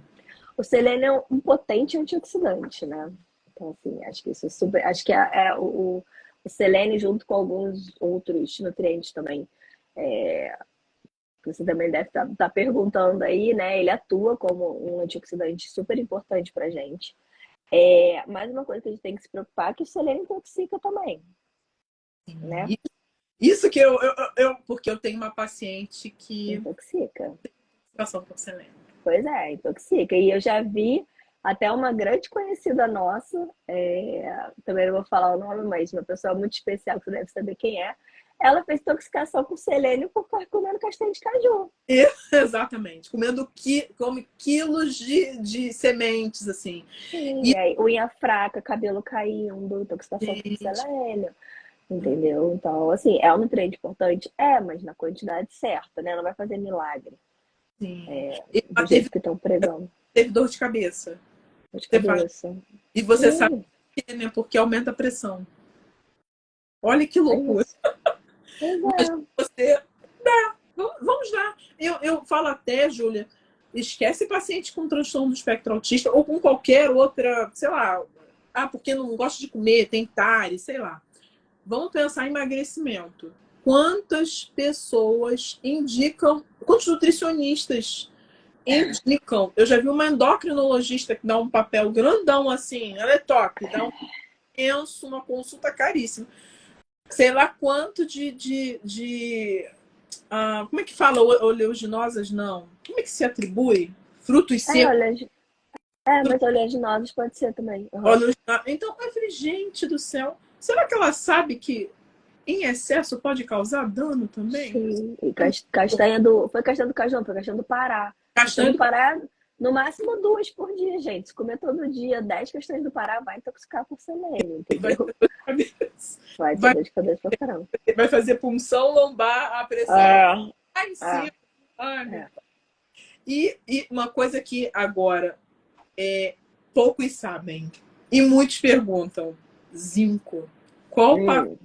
O selênio é um potente antioxidante, né? Então, assim, acho que isso é super. Acho que o selênio, junto com alguns outros nutrientes também, que você também deve estar perguntando aí, né? Ele atua como um antioxidante super importante pra gente. Mas uma coisa que a gente tem que se preocupar é que o selênio intoxica também, né? Isso que porque eu tenho uma paciente que Intoxica. passou por selênio. Pois é, intoxica. E eu já vi até uma grande conhecida nossa, também não vou falar o nome, mas uma pessoa muito especial que você deve saber quem é. Ela fez intoxicação com selênio por estar comendo castanha de caju. Exatamente. Come quilos de sementes, assim. Sim, E, aí, unha fraca, cabelo caindo, intoxicação com gente, selênio. Entendeu? Então, assim, é um nutriente importante? Mas na quantidade certa, né? Não vai fazer milagre, sim. do Ela jeito que estão pregando. teve dor de cabeça. Dor de Você fala, cabeça. e você sabe Sim, por quê, né? Porque aumenta a pressão. Olha que é loucura. isso. Pois Mas é. você vamos lá. Eu falo até, Júlia, esquece paciente com transtorno do espectro autista ou com qualquer outra, sei lá, porque não gosta de comer, tem TARI, sei lá. Vamos pensar em emagrecimento. Quantas pessoas indicam, quantos nutricionistas indicam? Eu já vi uma endocrinologista que dá um papel grandão assim, ela é top, dá um penso, uma consulta caríssima. Sei lá quanto como é que fala oleaginosas? Não. Como é que se atribui? Frutos É, secos. olha, mas oleaginosos pode ser também. Uhum. Oleaginosa. Então, eu falei, gente do céu, será que ela sabe que em excesso pode causar dano também? Sim. E castanha do. Foi castanha do caju, foi castanha do Pará. Castanha Castanha do do... Pará No máximo 2 por dia, gente. Se comer todo dia 10 questões do Pará, vai intoxicar por selênio, Vai entendeu? ter dor de cabeça. Vai ter Vai, dor de cabeça pra caramba. vai fazer punção lombar, a pressão Ah, lá em ah, cima. Ai, meu... é. E uma coisa que agora poucos sabem e muitos perguntam: zinco. Qual o papel Hum.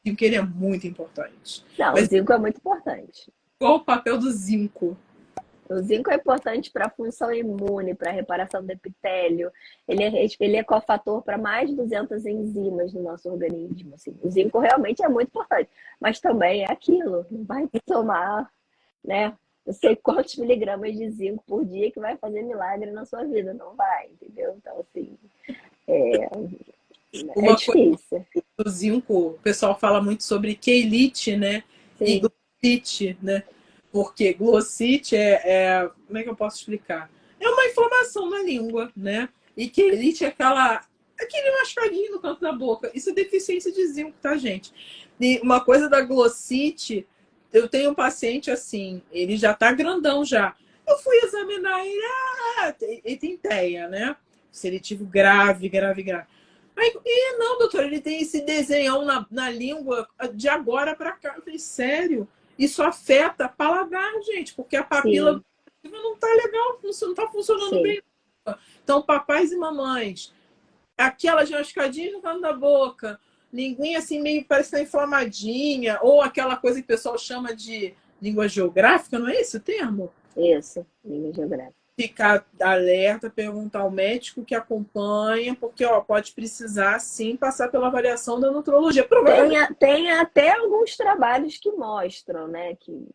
do zinco? Ele é muito importante. Não, o Mas zinco é muito importante. qual o papel do zinco? O zinco é importante para a função imune, para a reparação do epitélio. Ele é cofator para mais de 200 enzimas no nosso organismo. Assim. O zinco realmente é muito importante. Mas também é aquilo. Não vai tomar, né? Não sei quantos miligramas de zinco por dia que vai fazer milagre na sua vida. Não vai, entendeu? Então, assim, é, é Uma coisa difícil. do zinco, o pessoal fala muito sobre quelite, né? E Sim, glossite, né? Porque glossite como é que eu posso explicar? É uma inflamação na língua, né? E quelite é aquele mascarinho no canto da boca. Isso é deficiência de zinco, tá, gente? E uma coisa da glossite, eu tenho um paciente assim, ele já tá grandão já. Eu fui examinar ele, ele tem TEA, né? Seletivo grave, grave, grave. Aí, não, doutor, ele tem esse desenhão na língua de agora para cá. Eu falei, sério? Isso afeta paladar, gente, porque a papila sim, não tá legal, não está funcionando sim. bem. Então, papais e mamães, aquelas mascadinhas no canto da boca, linguinha assim meio parece estar inflamadinha, ou aquela coisa que o pessoal chama de língua geográfica, não é esse o termo? Isso, língua geográfica. Ficar alerta, perguntar ao médico que acompanha, porque pode precisar sim passar pela avaliação da nutrologia. Provavelmente. Tem até alguns trabalhos que mostram, né, que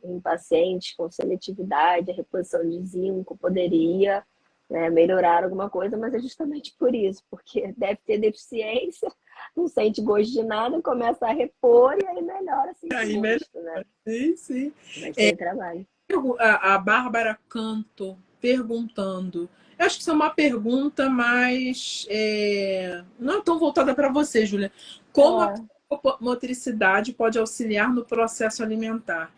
em pacientes com seletividade, a reposição de zinco poderia, né, melhorar alguma coisa, mas é justamente por isso, porque deve ter deficiência, não sente gosto de nada, começa a repor e aí melhora a sentir Aí, melhor. gosto, né? Sim, sim. Mas tem trabalho. A Bárbara Canto perguntando. Eu acho que isso é uma pergunta mais. Não é tão voltada para você, Júlia. Como a É, motricidade pode auxiliar no processo alimentar?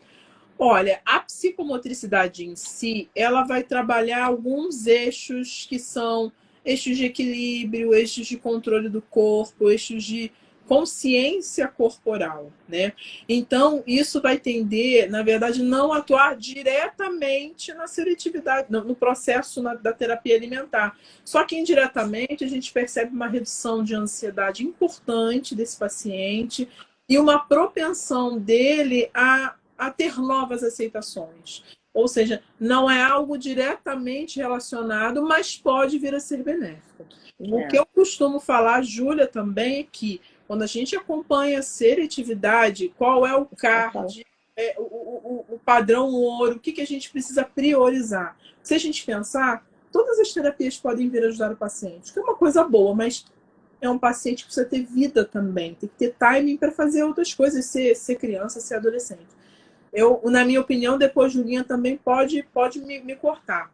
Olha, a psicomotricidade em si, ela vai trabalhar alguns eixos que são eixos de equilíbrio, eixos de controle do corpo, eixos de consciência corporal, né? Então, isso vai tender, na verdade, não atuar diretamente na seletividade, no processo da terapia alimentar. Só que indiretamente a gente percebe uma redução de ansiedade importante desse paciente e uma propensão dele a ter novas aceitações. Ou seja, não é algo diretamente relacionado, mas pode vir a ser benéfico. O que é, eu costumo falar, Júlia, também é que quando a gente acompanha a seletividade, qual é o isso que eu falo. CARD, o padrão ouro, o que a gente precisa priorizar? Se a gente pensar, todas as terapias podem vir ajudar o paciente, que é uma coisa boa, mas é um paciente que precisa ter vida também, tem que ter timing para fazer outras coisas, ser criança, ser adolescente. Na minha opinião, depois Julinha também pode me cortar.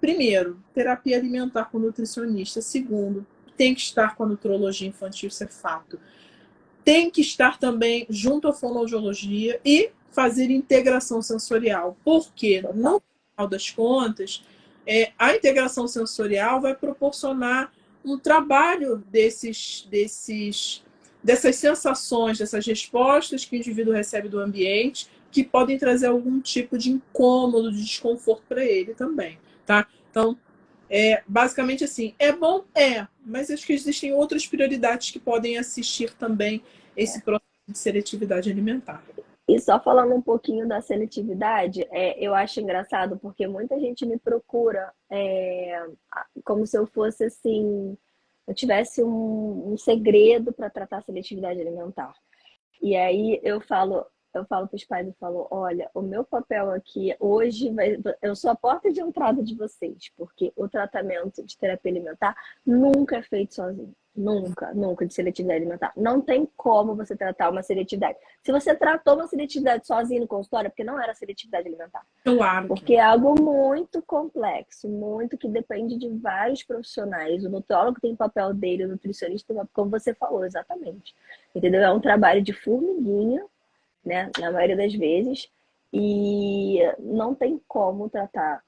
Primeiro, terapia alimentar com nutricionista. Segundo, tem que estar com a nutrologia infantil, isso é fato. Tem que estar também junto à fonoaudiologia e fazer integração sensorial, porque no Total. final das contas, a integração sensorial vai proporcionar um trabalho dessas sensações, dessas respostas que o indivíduo recebe do ambiente, que podem trazer algum tipo de incômodo, de desconforto para ele também, tá? Então, basicamente assim, é bom? Mas acho que existem outras prioridades que podem assistir também esse processo de seletividade alimentar. E só falando um pouquinho da seletividade, eu acho engraçado porque muita gente me procura como se eu fosse assim, eu tivesse um segredo para tratar a seletividade alimentar. E aí eu falo para os pais, eu falo, olha, o meu papel aqui hoje eu sou a porta de entrada de vocês, porque o tratamento de terapia alimentar nunca é feito sozinho. Nunca, nunca de seletividade alimentar. Não tem como você tratar uma seletividade. Se você tratou uma seletividade sozinho no consultório, é porque não era seletividade alimentar. Claro que Porque é algo muito complexo, muito que depende de vários profissionais. O nutrólogo tem o papel dele, o nutricionista tem, como você falou, exatamente. Entendeu? É um trabalho de formiguinha, né? Na maioria das vezes. E não tem como tratar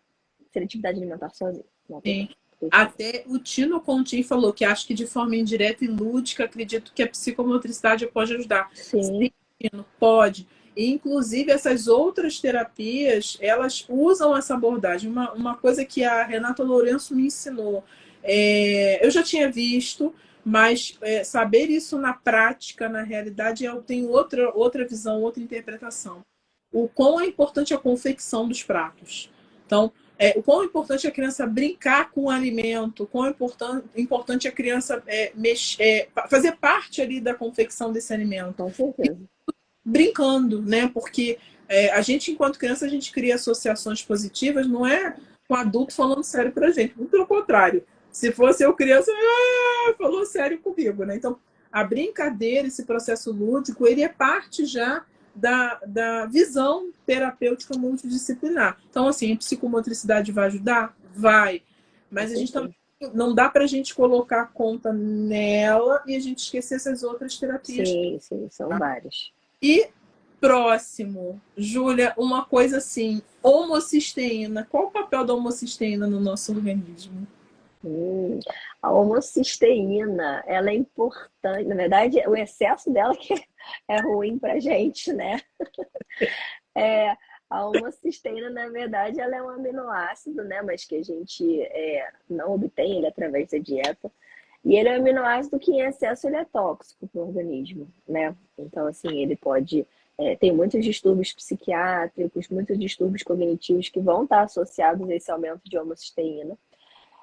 seletividade alimentar sozinho. Sim. Até o Tino Conti falou que acho que de forma indireta e lúdica, acredito que a psicomotricidade pode ajudar. Sim. Sim, Tino, pode. E, inclusive, essas outras terapias, elas usam essa abordagem. Uma coisa que a Renata Lourenço me ensinou, eu já tinha visto, mas saber isso na prática, na realidade, eu tenho outra visão, outra interpretação. O quão é importante a confecção dos pratos. Então, o quão é importante a criança brincar com o alimento, o quão é importante a criança fazer parte ali da confecção desse alimento. Com certeza. Brincando, né? Porque a gente, enquanto criança, a gente cria associações positivas, não é com adulto falando sério pra gente, muito pelo contrário. Se fosse eu criança, falou sério comigo, né? Então, a brincadeira, esse processo lúdico, ele é parte já da visão terapêutica multidisciplinar. Então, assim, a psicomotricidade vai ajudar? Vai. Mas a gente também não dá para a gente colocar a conta nela e a gente esquecer essas outras terapias. Sim, são várias. E próximo, Júlia, uma coisa assim, homocisteína. Qual o papel da homocisteína no nosso organismo? A homocisteína, ela é importante. Na verdade, o excesso dela que é ruim pra gente, né? A homocisteína, na verdade, ela é um aminoácido, né? Mas que a gente não obtém ele através da dieta. E ele é um aminoácido que em excesso ele é tóxico para o organismo, né? Então, assim, ele pode... tem muitos distúrbios psiquiátricos, muitos distúrbios cognitivos que vão estar associados a esse aumento de homocisteína.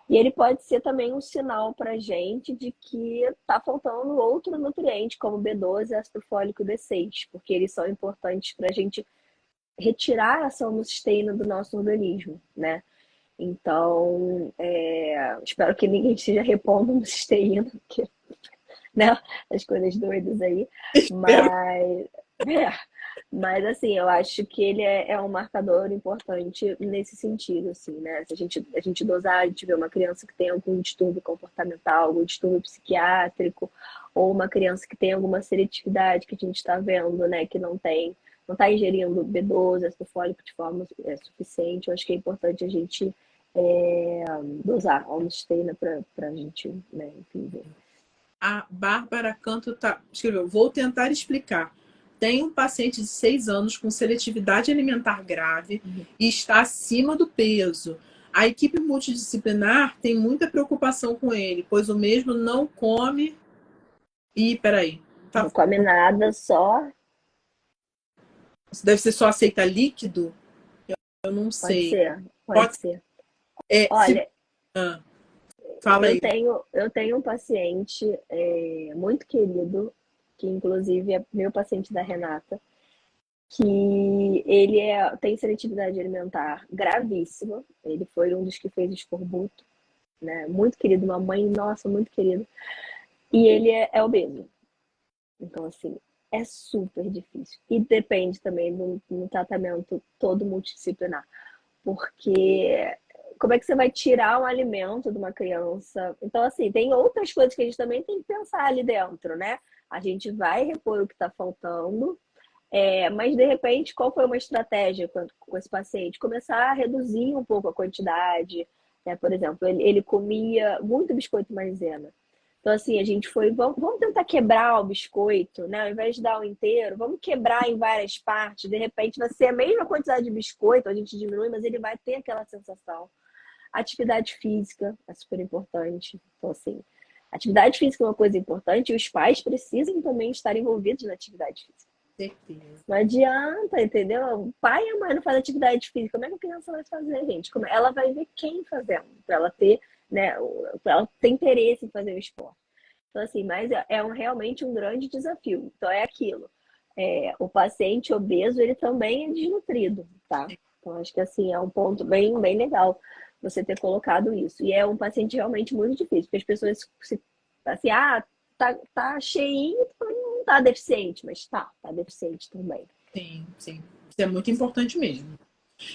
E ele pode ser também um sinal para a gente de que está faltando outro nutriente, como B12, ácido fólico e B6, porque eles são importantes para a gente retirar essa homocisteína do nosso organismo, né? Então, espero que ninguém esteja repondo homocisteína, porque, né, as coisas doidas aí, mas assim, eu acho que ele é um marcador importante nesse sentido, assim, né? Se a gente dosar, a gente vê uma criança que tem algum distúrbio comportamental, algum distúrbio psiquiátrico, ou uma criança que tem alguma seletividade que a gente está vendo, né, que não está ingerindo B12, ácido fólico de forma suficiente, eu acho que é importante a gente dosar a homocisteína para a gente, né, enfim, ver. A Bárbara Canto escreveu, vou tentar explicar. Tem um paciente de 6 anos com seletividade alimentar grave e está acima do peso. A equipe multidisciplinar tem muita preocupação com ele, pois o mesmo não come... peraí. Não come nada, só... Deve ser só aceita líquido? Eu não sei. Pode ser. Olha, fala aí. Eu tenho um paciente muito querido, que inclusive é meu paciente da Renata, que ele tem seletividade alimentar gravíssima. Ele foi um dos que fez escorbuto, né? Muito querido, uma mãe, nossa, muito querido. E ele é obeso. Então, assim, é super difícil. E depende também do tratamento todo multidisciplinar. Porque como é que você vai tirar um alimento de uma criança? Então, assim, tem outras coisas que a gente também tem que pensar ali dentro, né? A gente vai repor o que está faltando, mas de repente, qual foi uma estratégia com esse paciente? Começar a reduzir um pouco a quantidade, né? Por exemplo, ele comia muito biscoito maisena. Então, assim, a gente foi, vamos tentar quebrar o biscoito, né? Ao invés de dar o inteiro, vamos quebrar em várias partes. De repente, vai ser a mesma quantidade de biscoito, a gente diminui, mas ele vai ter aquela sensação. Atividade física é super importante. Então, assim, atividade física é uma coisa importante e os pais precisam também estar envolvidos na atividade física. Certeza. Não adianta, entendeu? O pai e a mãe não fazem atividade física. Como é que a criança vai fazer, gente? Ela vai ver quem fazendo, para ela ter, né, para ela ter interesse em fazer o esporte. Então, assim, mas realmente um grande desafio. Então, é aquilo. O paciente obeso, ele também é desnutrido, tá? Então, acho que, assim, é um ponto bem, bem legal você ter colocado isso. E é um paciente realmente muito difícil, porque as pessoas, assim, tá cheinho, não tá deficiente, mas tá deficiente também. Sim, sim. Isso é muito importante mesmo.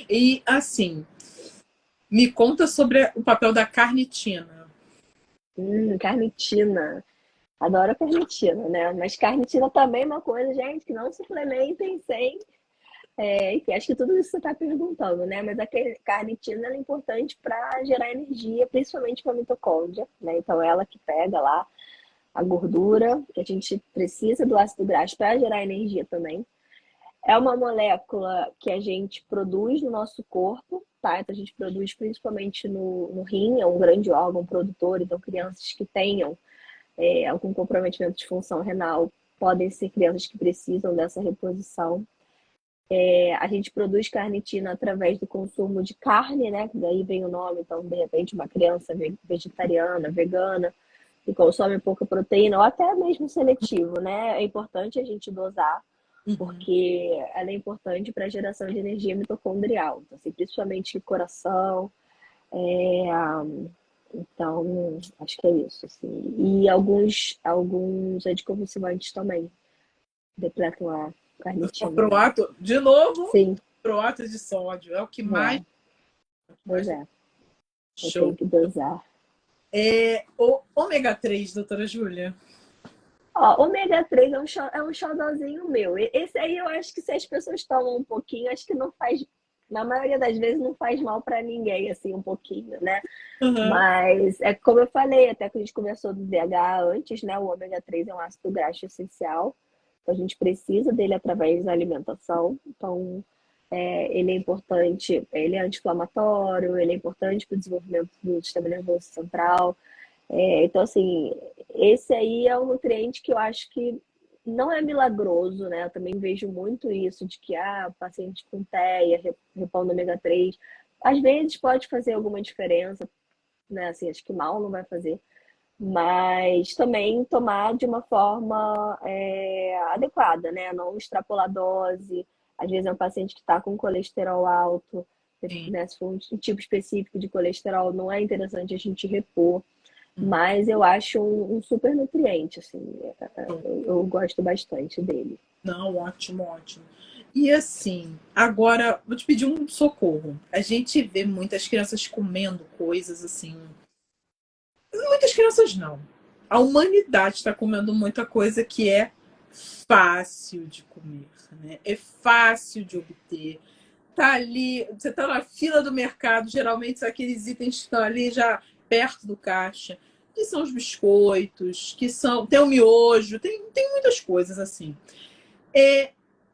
E, assim, me conta sobre o papel da carnitina. Carnitina. Adoro a carnitina, né? Mas carnitina também é uma coisa, gente, que não suplementem sem Enfim, acho que tudo isso você está perguntando, né? Mas a carnitina ela é importante para gerar energia, principalmente para a mitocôndria, né? Então, ela que pega lá a gordura, que a gente precisa do ácido graxo para gerar energia também. É uma molécula que a gente produz no nosso corpo, tá? Então, a gente produz principalmente no rim, é um grande órgão produtor. Então, crianças que tenham algum comprometimento de função renal podem ser crianças que precisam dessa reposição. A gente produz carnitina através do consumo de carne, né? Daí vem o nome. Então, de repente, uma criança vegetariana, vegana, que consome pouca proteína, ou até mesmo seletivo, né? É importante a gente dosar, Uhum. porque ela é importante para a geração de energia mitocondrial, então, assim, principalmente coração. É, então, acho que é isso. Assim. E alguns anticonvulsivantes também depletam a O carnitina, né? proato, de novo, Sim, proato de sódio. É o que mais. é, pois mais é, eu tenho show. que dosar. O ômega 3, doutora Júlia. Ó, ômega 3 é um xodózinho meu. Esse aí eu acho que se as pessoas tomam um pouquinho, acho que não faz, na maioria das vezes não faz mal para ninguém, assim, um pouquinho, né? Uhum. Mas é como eu falei, até que a gente conversou do DHA antes, né? O ômega 3 é um ácido graxo essencial. Então a gente precisa dele através da alimentação. Então, ele é importante, ele é anti-inflamatório, ele é importante para o desenvolvimento do sistema nervoso central. Então, assim, esse aí é um nutriente que eu acho que não é milagroso, né? Eu também vejo muito isso de que, paciente com TEA, repondo ômega 3, às vezes pode fazer alguma diferença, né? Assim, acho que mal não vai fazer, mas também tomar de uma forma adequada, né? Não extrapolar a dose. Às vezes é um paciente que está com colesterol alto, Sim. né? Se for um tipo específico de colesterol, não é interessante a gente repor. Mas eu acho um super nutriente, assim. Eu gosto bastante dele. Não, ótimo, ótimo. E assim, agora vou te pedir um socorro. A gente vê muitas crianças comendo coisas assim. Muitas crianças não. A humanidade está comendo muita coisa que é fácil de comer, né? É fácil de obter. Tá ali, você tá na fila do mercado, geralmente são aqueles itens que estão ali já perto do caixa, que são os biscoitos, que são. Tem o miojo, tem muitas coisas assim.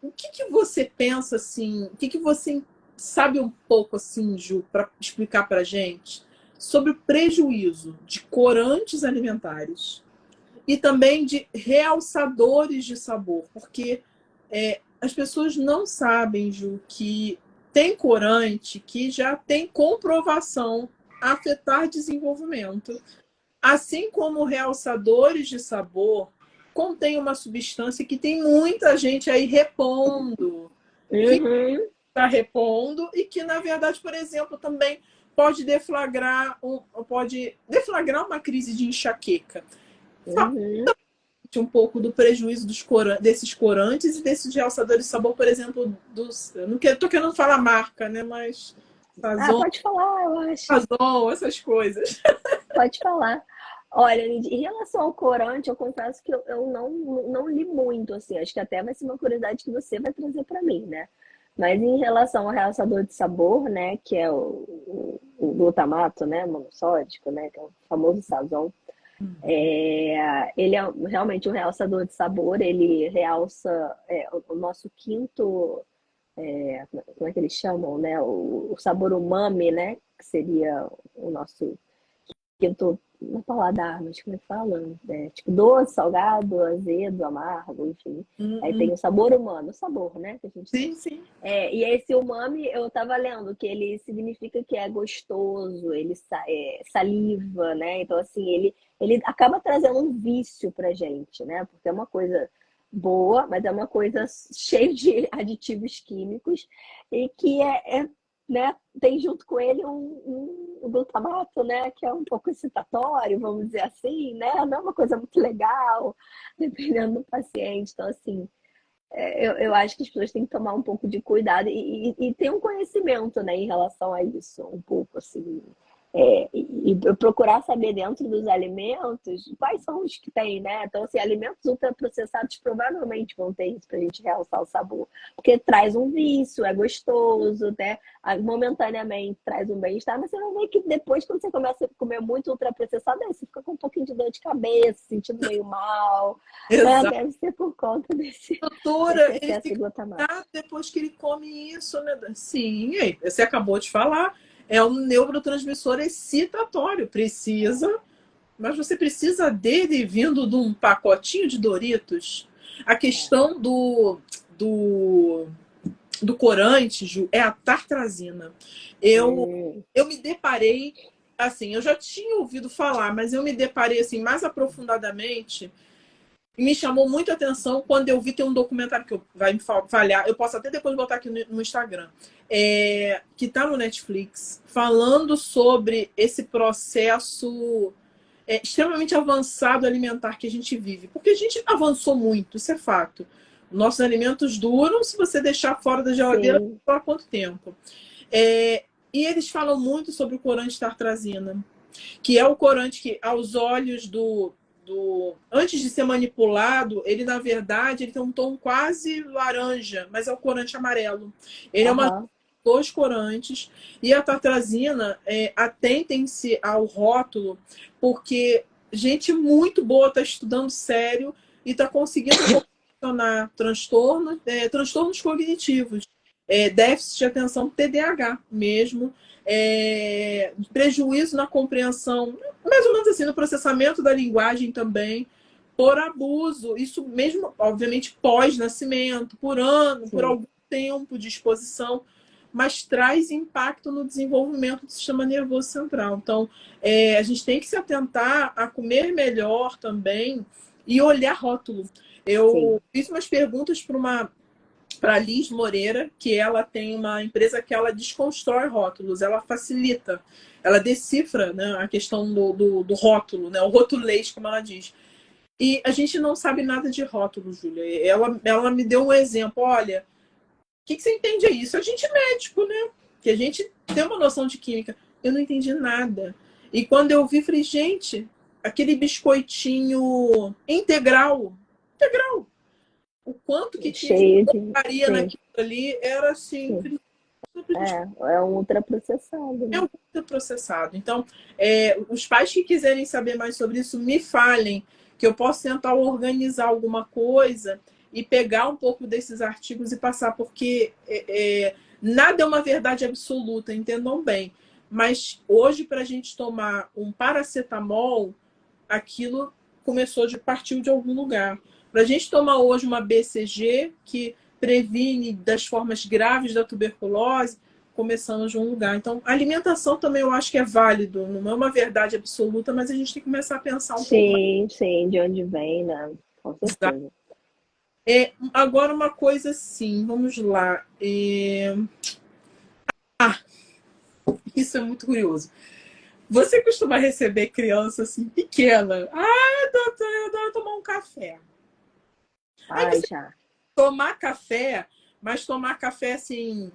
O que, que você pensa assim? O que, que você sabe um pouco assim, Ju, para explicar para gente sobre o prejuízo de corantes alimentares e também de realçadores de sabor? Porque as pessoas não sabem, Ju, que tem corante que já tem comprovação afetar desenvolvimento, assim como realçadores de sabor contém uma substância que tem muita gente aí repondo, Uhum, está repondo e que na verdade, por exemplo, também pode deflagrar uma crise de enxaqueca. Fala uhum. um pouco do prejuízo desses corantes e desses realçadores de sabor, por exemplo, eu não tô querendo falar marca, né? Mas Sazon, Pode falar, eu acho. Sazon, essas coisas. Pode falar. Olha, em relação ao corante, eu confesso que eu não li muito, assim. Acho que até vai ser uma curiosidade que você vai trazer para mim, né? Mas em relação ao realçador de sabor, né, que é o glutamato, né, monossódico, né, que é o famoso Sazon, ele é realmente um realçador de sabor, ele realça o nosso quinto, como é que eles chamam, né, o sabor umami, né, que seria o nosso quinto no paladar, mas como é que fala? Tipo doce, salgado, azedo, amargo, enfim. Aí tem o sabor humano, o sabor, né, que a gente tem. Sim, sim. E esse umami, eu tava lendo que ele significa que é gostoso, ele saliva, né? Então, assim, ele acaba trazendo um vício pra gente, né? Porque é uma coisa boa, mas é uma coisa cheia de aditivos químicos e que né, tem junto com ele um glutamato, né? Que é um pouco excitatório, vamos dizer assim, né? Não é uma coisa muito legal, dependendo do paciente. Então, assim, eu acho que as pessoas têm que tomar um pouco de cuidado e ter um conhecimento, né, em relação a isso, um pouco assim. E procurar saber dentro dos alimentos quais são os que tem, né? Então, assim, alimentos ultraprocessados provavelmente vão ter isso para a gente realçar o sabor, porque traz um vício, é gostoso, né? Momentaneamente traz um bem-estar, mas você vai ver que depois, quando você começa a comer muito ultraprocessado, aí você fica com um pouquinho de dor de cabeça, sentindo meio mal, né? Exato. Deve ser por conta desse Doutora, ele excesso de fica glutamato. irritado depois que ele come isso, né? Sim, aí, você acabou de falar, é um neurotransmissor excitatório, precisa, mas você precisa dele vindo de um pacotinho de Doritos. A questão do, do corante, Ju, é a tartrazina. Eu, Hum, eu me deparei, assim, eu já tinha ouvido falar, mas eu me deparei assim mais aprofundadamente. E me chamou muito a atenção quando eu vi, tem um documentário que vai me falhar, eu posso até depois botar aqui no Instagram, que está no Netflix, falando sobre esse processo extremamente avançado alimentar que a gente vive. Porque a gente avançou muito, isso é fato. Nossos alimentos duram se você deixar fora da geladeira sim, por quanto tempo. É, e eles falam muito sobre o corante tartrazina, que é o corante que, aos olhos antes de ser manipulado, ele, na verdade, ele tem um tom quase laranja, mas é o corante amarelo. Ele é uma aham, dois corantes, e a tartrazina, atentem-se ao rótulo, porque gente muito boa está estudando sério e está conseguindo correlacionar transtornos cognitivos, déficit de atenção, TDAH mesmo, prejuízo na compreensão, mais ou menos assim, no processamento da linguagem também, por abuso, isso mesmo, obviamente, pós-nascimento, por ano, por sim, algum tempo de exposição, mas traz impacto no desenvolvimento do sistema nervoso central. Então, a gente tem que se atentar a comer melhor também e olhar rótulo. Eu sim. fiz umas perguntas para a Liz Moreira, que ela tem uma empresa que ela desconstrói rótulos, ela facilita, ela decifra, né, a questão do rótulo, né, o rotulês, como ela diz. E a gente não sabe nada de rótulo, Júlia. Ela me deu um exemplo. Olha, o que você entende é isso? A gente é médico, né? Que a gente tem uma noção de química. Eu não entendi nada. E quando eu vi, falei, gente, aquele biscoitinho integral, o quanto que tinha de Cheio de. porcaria Sim, naquilo ali era sim. simples. É um ultraprocessado, É né? muito processado. Então, os pais que quiserem saber mais sobre isso, me falem, que eu posso tentar organizar alguma coisa e pegar um pouco desses artigos e passar, porque nada é uma verdade absoluta, entendam bem. Mas hoje, para a gente tomar um paracetamol, aquilo partiu de algum lugar. Para a gente tomar hoje uma BCG, que previne das formas graves da tuberculose, começamos de um lugar. Então, a alimentação também eu acho que é válido, não é uma verdade absoluta, mas a gente tem que começar a pensar um pouco mais. Sim, sim, de onde vem, né? Com certeza. Agora, uma coisa assim, vamos lá. Isso é muito curioso. Você costuma receber criança assim, pequena? Ah, doutora, eu adoro tomar um café. Aí Ai, você já. tomar café, mas tomar café assim.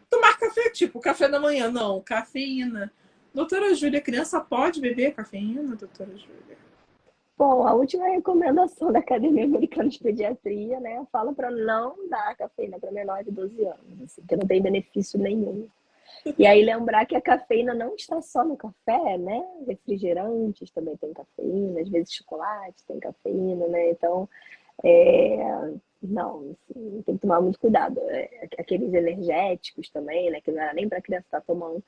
Tomar café tipo café da manhã, não, cafeína. Doutora Júlia, criança pode beber cafeína, doutora Júlia? Bom, a última recomendação da Academia Americana de Pediatria, né, fala para não dar cafeína para menor de 12 anos, assim, que não tem benefício nenhum. E aí lembrar que a cafeína não está só no café, né? Refrigerantes também tem cafeína, às vezes chocolate tem cafeína, né? Então, é, não, assim, tem que tomar muito cuidado. Aqueles energéticos também, né? Que não era nem para criança estar tomando.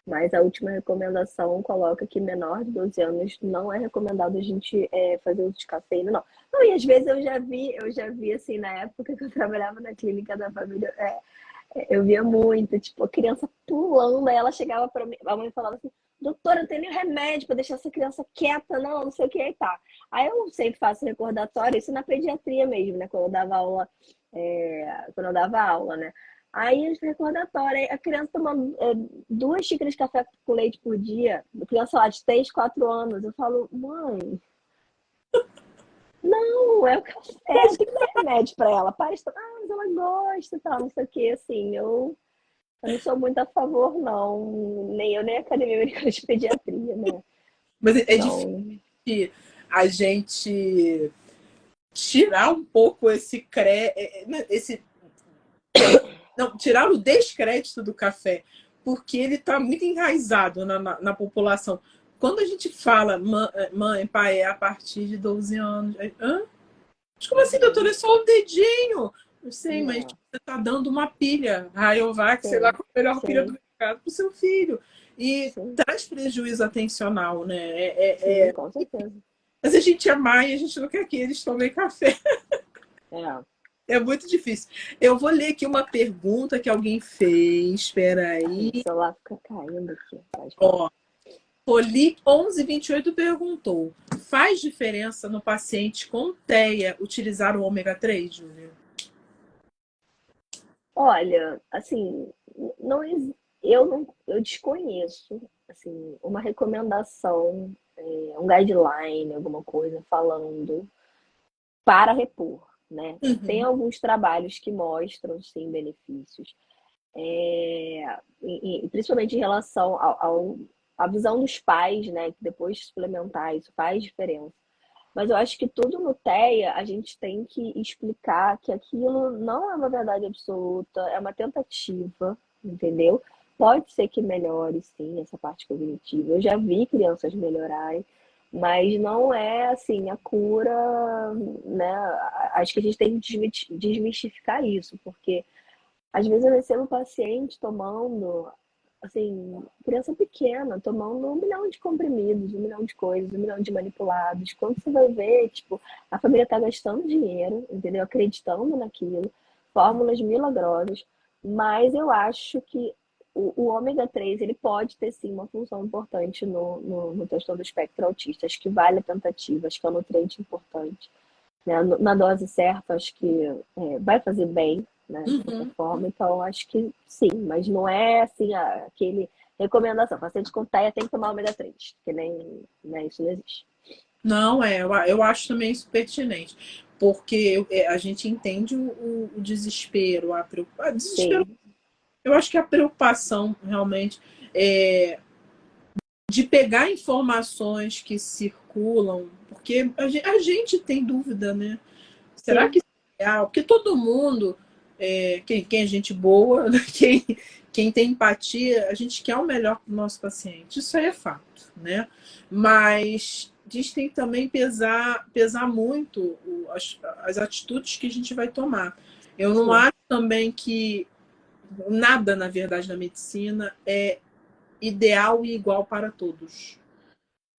Mas a última recomendação coloca que menor de 12 anos não é recomendado a gente fazer uso de cafeína, não. Não, e às vezes eu já vi assim, na época que eu trabalhava na clínica da família, eu via muito, tipo, a criança pulando, aí ela chegava para mim, a mãe falava assim, doutora, não tem nem remédio para deixar essa criança quieta, não, não sei o que, aí tá. Aí eu sempre faço recordatório, isso na pediatria mesmo, né, quando eu dava aula, né. Aí esse recordatório, a criança tomando 2 xícaras de café com leite por dia, criança lá de 3, 4 anos, eu falo, mãe, não, é o café, não tem que dar remédio para ela, para de tomar, ah, mas ela gosta e tal, não sei o que, assim, eu Eu não sou muito a favor, não. Nem eu, nem a Academia Americana de Pediatria, né? Mas é difícil Então, a gente tirar um pouco esse esse não, tirar o descrédito do café, porque ele está muito enraizado na população. Quando a gente fala mãe, pai, é a partir de 12 anos. Hã? Mas como assim, doutora? É só o dedinho. Eu sei, mas é, você está dando uma pilha, Rayovac, sei lá sim, qual é a melhor pilha do sim, mercado para o seu filho. E sim, traz prejuízo atencional, né? sim, com certeza. Mas a gente é mãe, a gente não quer que eles tomem café. É, É muito difícil. Eu vou ler aqui uma pergunta que alguém fez. Espera ai, aí. o celular fica caindo aqui. Pode falar. Ó, Poli 1128 perguntou: faz diferença no paciente com TEA utilizar o ômega 3, Júlia? Olha, assim, não, eu não, eu desconheço, assim, uma recomendação, um guideline, alguma coisa falando para repor, né? Tem Uhum, alguns trabalhos que mostram, sim, benefícios, principalmente em relação à visão dos pais, né? Que depois de suplementar isso faz diferença. Mas eu acho que tudo no TEA a gente tem que explicar que aquilo não é uma verdade absoluta, é uma tentativa, entendeu? Pode ser que melhore, sim, essa parte cognitiva. Eu já vi crianças melhorarem, mas não é assim a cura, né? Acho que a gente tem que desmistificar isso, porque às vezes eu recebo um paciente tomando, assim, criança pequena, tomando 1 milhão de comprimidos, 1 milhão de coisas, 1 milhão de manipulados. Quando você vai ver, tipo, a família tá gastando dinheiro, entendeu? Acreditando naquilo, fórmulas milagrosas, mas eu acho que o ômega 3 ele pode ter sim uma função importante no transtorno do espectro autista. Acho que vale a tentativa, acho que é um nutriente importante, né? Na dose certa, acho que vai fazer bem, né? De qualquer uhum. forma. Então, acho que sim, mas não é assim aquele recomendação. Paciente com TEA tem que tomar ômega 3, que nem, né, isso não existe. Não, eu acho também isso pertinente, porque a gente entende o desespero, a preocupação. Desespero, Sim, eu acho que a preocupação realmente é de pegar informações que circulam, porque a gente tem dúvida, né? Será sim, que é real? Porque todo mundo, quem é gente boa, quem tem empatia, a gente quer o melhor para o nosso paciente. Isso aí é fato, né? Mas a gente tem que também pesar muito as atitudes que a gente vai tomar. Eu não sim. acho também que nada, na verdade, na medicina é ideal e igual para todos.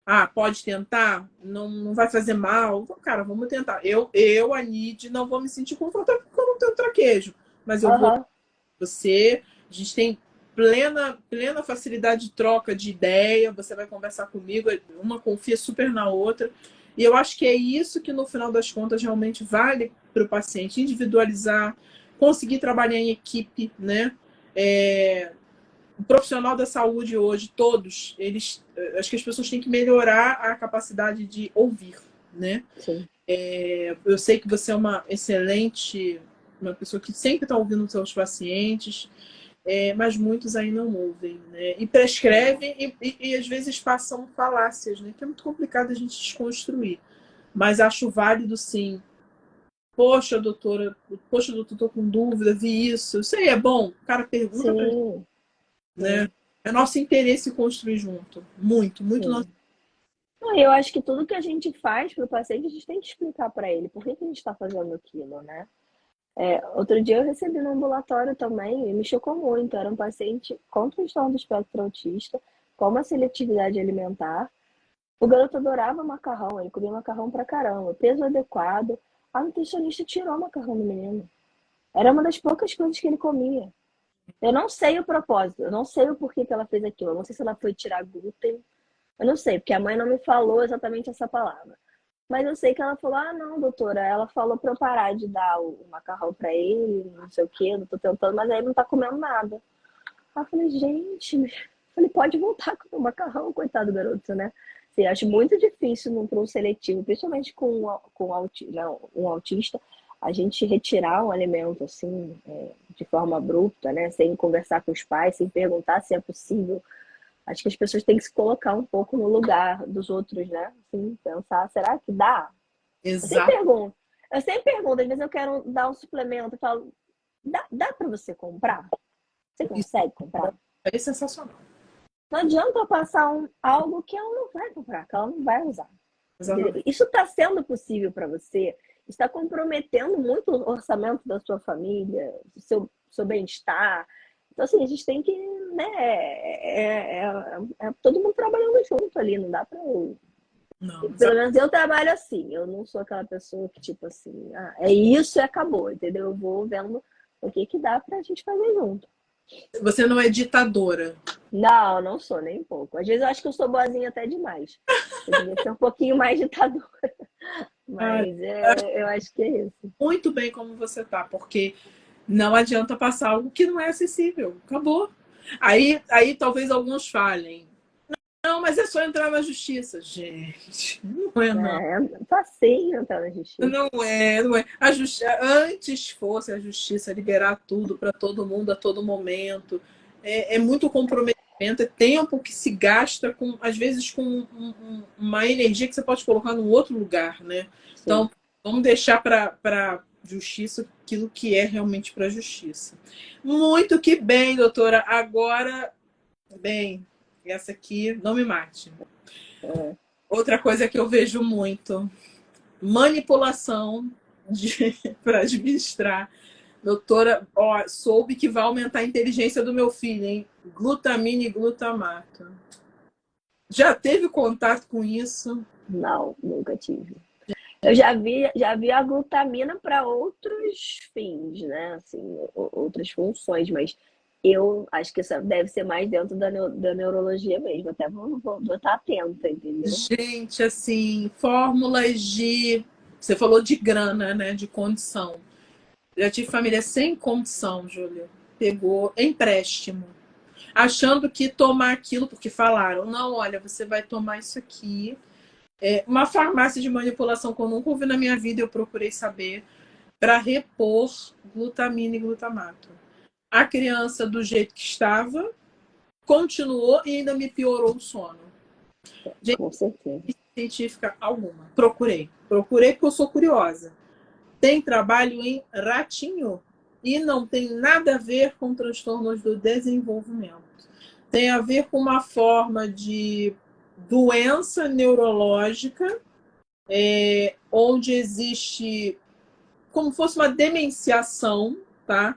Ah, pode tentar? Não, não vai fazer mal? Então, cara, vamos tentar. A Nid, não vou me sentir confortável porque eu não tenho traquejo. Mas eu vou. Aham, Você, a gente tem plena facilidade de troca de ideia. Você vai conversar comigo, uma confia super na outra. E eu acho que é isso que, no final das contas, realmente vale para o paciente individualizar, conseguir trabalhar em equipe, né? É, o profissional da saúde hoje, todos, eles, acho que as pessoas têm que melhorar a capacidade de ouvir, né? sim. Eu sei que você é uma pessoa que sempre está ouvindo os seus pacientes, mas muitos aí não ouvem, né? E É, prescrevem e às vezes passam falácias, né? Que é muito complicado a gente desconstruir. Mas acho válido, sim. Poxa, doutor, tô com dúvida, vi isso. Isso aí é bom. O cara pergunta pra gente, sim, né? sim, É nosso interesse construir junto. Muito, muito nosso. sim. Não, eu acho que tudo que a gente faz para o paciente, a gente tem que explicar para ele por que que a gente está fazendo aquilo, né? Outro dia eu recebi no ambulatório também e me chocou muito. Era um paciente com transtorno do espectro autista, com uma seletividade alimentar. O garoto adorava macarrão, ele comia macarrão pra caramba, peso adequado. A nutricionista tirou o macarrão do menino. Era uma das poucas coisas que ele comia. Eu não sei o propósito, eu não sei o porquê que ela fez aquilo. Eu não sei se ela foi tirar glúten, eu não sei, porque a mãe não me falou exatamente essa palavra. Mas eu sei que ela falou: ah, não, doutora, ela falou pra eu parar de dar o macarrão pra ele, não sei o quê, eu tô tentando, mas aí ele não tá comendo nada. Aí eu falei: gente, falei, pode voltar com o macarrão, coitado do garoto, né? Assim, acho muito difícil para um seletivo, principalmente com um autista, a gente retirar um alimento assim, de forma abrupta, né? Sem conversar com os pais, sem perguntar se é possível. Acho que as pessoas têm que se colocar um pouco no lugar dos outros, né? Assim, pensar, será que dá? Eu sempre Exato. pergunto. Eu sempre pergunto, às vezes eu quero dar um suplemento, eu falo, dá para você comprar? Você Isso consegue comprar? é sensacional. Não adianta eu passar algo que ela não vai comprar, que ela não vai usar. Entendeu? Exatamente. Isso está sendo possível para você, está comprometendo muito o orçamento da sua família, o seu bem-estar. Então, assim, a gente tem que, né, todo mundo trabalhando junto ali, não dá para. Não, Pelo menos eu trabalho assim, eu não sou aquela pessoa que, tipo assim, é isso e acabou, entendeu? Eu vou vendo o que que dá pra gente fazer junto. você não é ditadora. Não, não sou nem um pouco. Às vezes eu acho que eu sou boazinha até demais. Eu devia ser um pouquinho mais ditadora, Ah, mas eu acho que é isso. muito bem como você tá, porque não adianta passar algo que não é acessível. Acabou. Aí talvez alguns falem. Não, mas é só entrar na justiça. Gente, não é não. Passeio entrar na justiça. Não é. Antes fosse a justiça liberar tudo para todo mundo a todo momento. É muito comprometimento, é tempo que se gasta com, às vezes, com uma energia que você pode colocar num outro lugar, né? Sim. Então, vamos deixar para justiça aquilo que é realmente para a justiça. Muito que bem, doutora. Agora, bem, essa aqui não me mate. É. Outra coisa que eu vejo muito manipulação para administrar. Doutora, ó, soube que vai aumentar a inteligência do meu filho, hein? Glutamina e glutamato. Já teve contato com isso? Não, nunca tive. Eu já vi a glutamina para outros fins, né? Assim, outras funções, mas eu acho que isso deve ser mais dentro da neurologia mesmo. Até vou estar atenta, entendeu? Gente, assim, fórmulas de. Você falou de grana, né? De condição. Já tive família sem condição, Júlia. Pegou empréstimo, achando que tomar aquilo, porque falaram, não, olha, você vai tomar isso aqui. Uma farmácia de manipulação que eu nunca ouvi na minha vida, eu procurei saber, para repor glutamina e glutamato. A criança, do jeito que estava, continuou e ainda me piorou o sono. Gente, Com certeza. científica alguma. Procurei porque eu sou curiosa. Tem trabalho em ratinho e não tem nada a ver com transtornos do desenvolvimento. Tem a ver com uma forma de doença neurológica, onde existe como fosse uma demenciação, tá?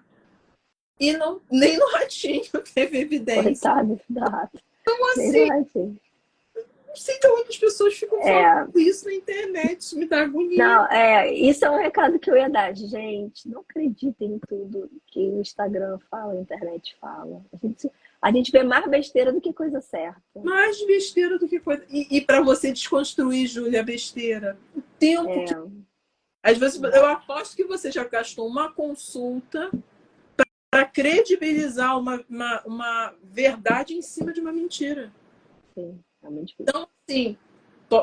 E não, nem no ratinho teve evidência. Coitado da rata. Então, Nem no assim, ratinho. não sei de onde as pessoas ficam falando É, isso na internet, isso me dá agonia. não, isso é um recado que eu ia dar, gente. Não acreditem em tudo que o Instagram fala, a internet fala. A gente vê mais besteira do que coisa certa. Mais besteira do que coisa. E para você desconstruir, Júlia, a besteira, o tempo que. É, Às vezes eu aposto que você já gastou uma consulta para credibilizar uma verdade em cima de uma mentira. sim, é muito difícil. Então, assim,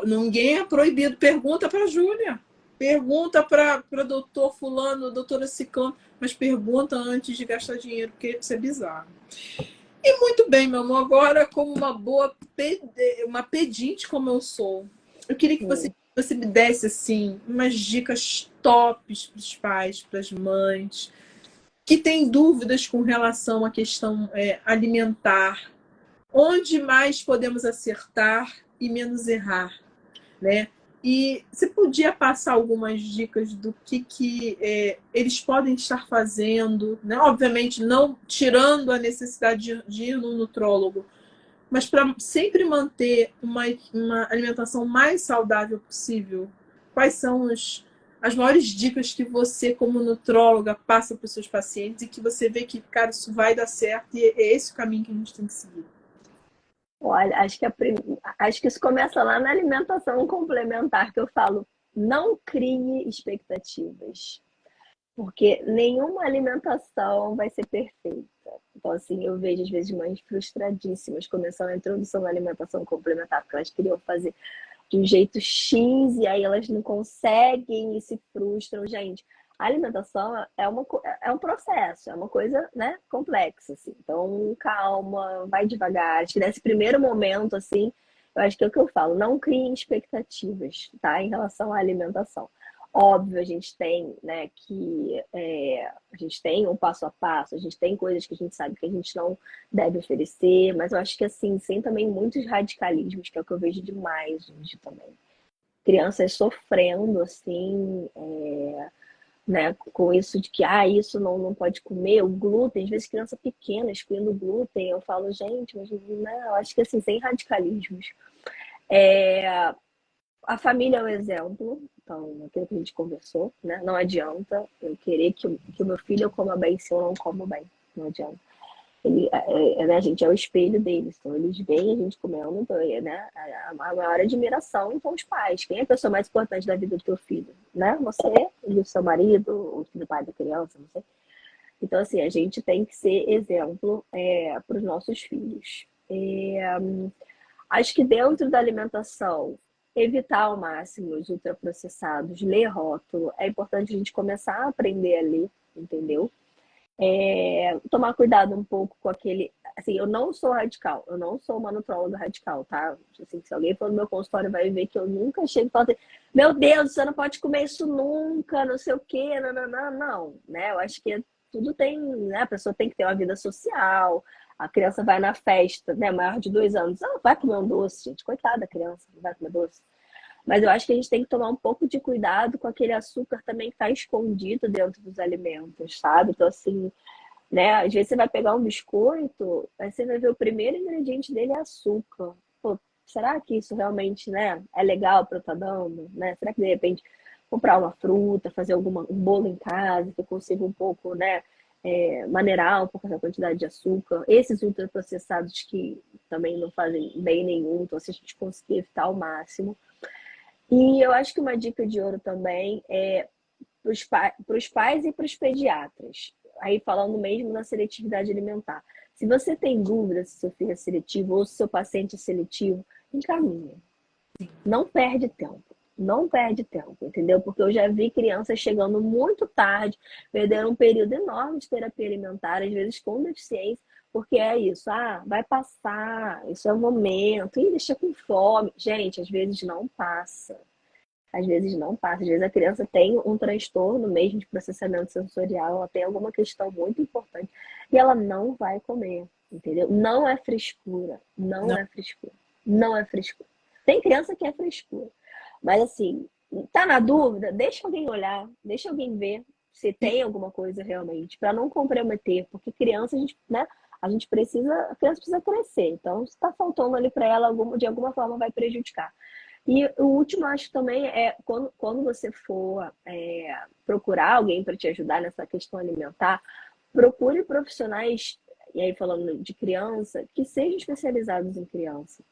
ninguém é proibido. Pergunta para a Júlia. Pergunta para doutor fulano, doutora Ciclano, mas pergunta antes de gastar dinheiro, porque isso é bizarro. E muito bem, meu amor, agora como uma boa uma pedinte como eu sou, eu queria que Hum, você me desse assim umas dicas tops para os pais, para as mães que têm dúvidas com relação à questão alimentar, onde mais podemos acertar e menos errar, né? E você podia passar algumas dicas do que eles podem estar fazendo, né? Obviamente não tirando a necessidade de ir no nutrólogo, mas para sempre manter uma alimentação mais saudável possível. Quais são as maiores dicas que você, como nutróloga, passa para os seus pacientes e que você vê que, cara, isso vai dar certo e é esse o caminho que a gente tem que seguir? Olha, acho que isso começa lá na alimentação complementar, que eu falo, não crie expectativas, porque nenhuma alimentação vai ser perfeita. Então, assim, eu vejo às vezes mães frustradíssimas começando a introdução da alimentação complementar, porque elas queriam fazer de um jeito X e aí elas não conseguem e se frustram. Gente, a alimentação é um processo, é uma coisa, né, complexa, assim. Então, calma, vai devagar. Acho que nesse primeiro momento, assim, eu acho que é o que eu falo, não criem expectativas, tá, em relação à alimentação. Óbvio, a gente tem, né, a gente tem um passo a passo, a gente tem coisas que a gente sabe que a gente não deve oferecer, mas eu acho que, assim, sem também muitos radicalismos, que é o que eu vejo demais hoje também. Crianças sofrendo, assim, né, com isso de que, isso não pode comer, o glúten, às vezes criança pequena excluindo glúten, eu falo, gente, mas não, eu acho que assim, sem radicalismos. A família é um exemplo, então, aquilo que a gente conversou, né, não adianta eu querer que o meu filho coma bem se eu não como bem, não adianta. Né, a gente é o espelho deles, então eles veem a gente comendo, então, né, a maior admiração então os pais. Quem é a pessoa mais importante da vida do teu filho? Né? Você e o seu marido, o filho do pai da criança, não sei. Então, assim, a gente tem que ser exemplo para os nossos filhos. Acho que dentro da alimentação, evitar ao máximo os ultraprocessados, ler rótulo. É importante a gente começar a aprender a ler, entendeu? Tomar cuidado um pouco com aquele. Assim, eu não sou radical, eu não sou uma nutróloga radical, tá? Assim, se alguém for no meu consultório vai ver que eu nunca chego e falo assim, meu Deus, você não pode comer isso nunca, não sei o quê, não, né? Eu acho que tudo tem, né? A pessoa tem que ter uma vida social, a criança vai na festa, né? Maior de 2 anos, ela vai comer um doce, gente, coitada da criança, não vai comer doce. Mas eu acho que a gente tem que tomar um pouco de cuidado com aquele açúcar também que está escondido dentro dos alimentos, sabe? Então, assim, né? Às vezes você vai pegar um biscoito, aí você vai ver o primeiro ingrediente dele é açúcar. Pô, será que isso realmente, né, é legal para eu estar dando? Né? Será que de repente comprar uma fruta, fazer um bolo em casa, que eu consiga um pouco, né, maneirar um pouco essa quantidade de açúcar? Esses ultraprocessados que também não fazem bem nenhum, então se a gente conseguir evitar ao máximo. E eu acho que uma dica de ouro também é para os pais e para os pediatras. Aí falando mesmo na seletividade alimentar. Se você tem dúvida se seu filho é seletivo ou se seu paciente é seletivo, encaminha. Não perde tempo. Não perde tempo, entendeu? Porque eu já vi crianças chegando muito tarde, perderam um período enorme de terapia alimentar, às vezes com deficiência, porque é isso, vai passar, isso é o momento, deixa com fome. Gente, às vezes não passa. Às vezes não passa, às vezes a criança tem um transtorno mesmo de processamento sensorial, ela tem alguma questão muito importante e ela não vai comer, entendeu? Não é frescura, não Não. é frescura, não é frescura. Tem criança que é frescura, mas assim, tá na dúvida? Deixa alguém olhar, deixa alguém ver se tem alguma coisa realmente, para não comprometer, porque criança, a gente, né? A criança precisa crescer, então se está faltando ali para ela, de alguma forma vai prejudicar. E o último, acho também, é quando você for procurar alguém para te ajudar nessa questão alimentar, procure profissionais, e aí falando de criança, que sejam especializados em criança.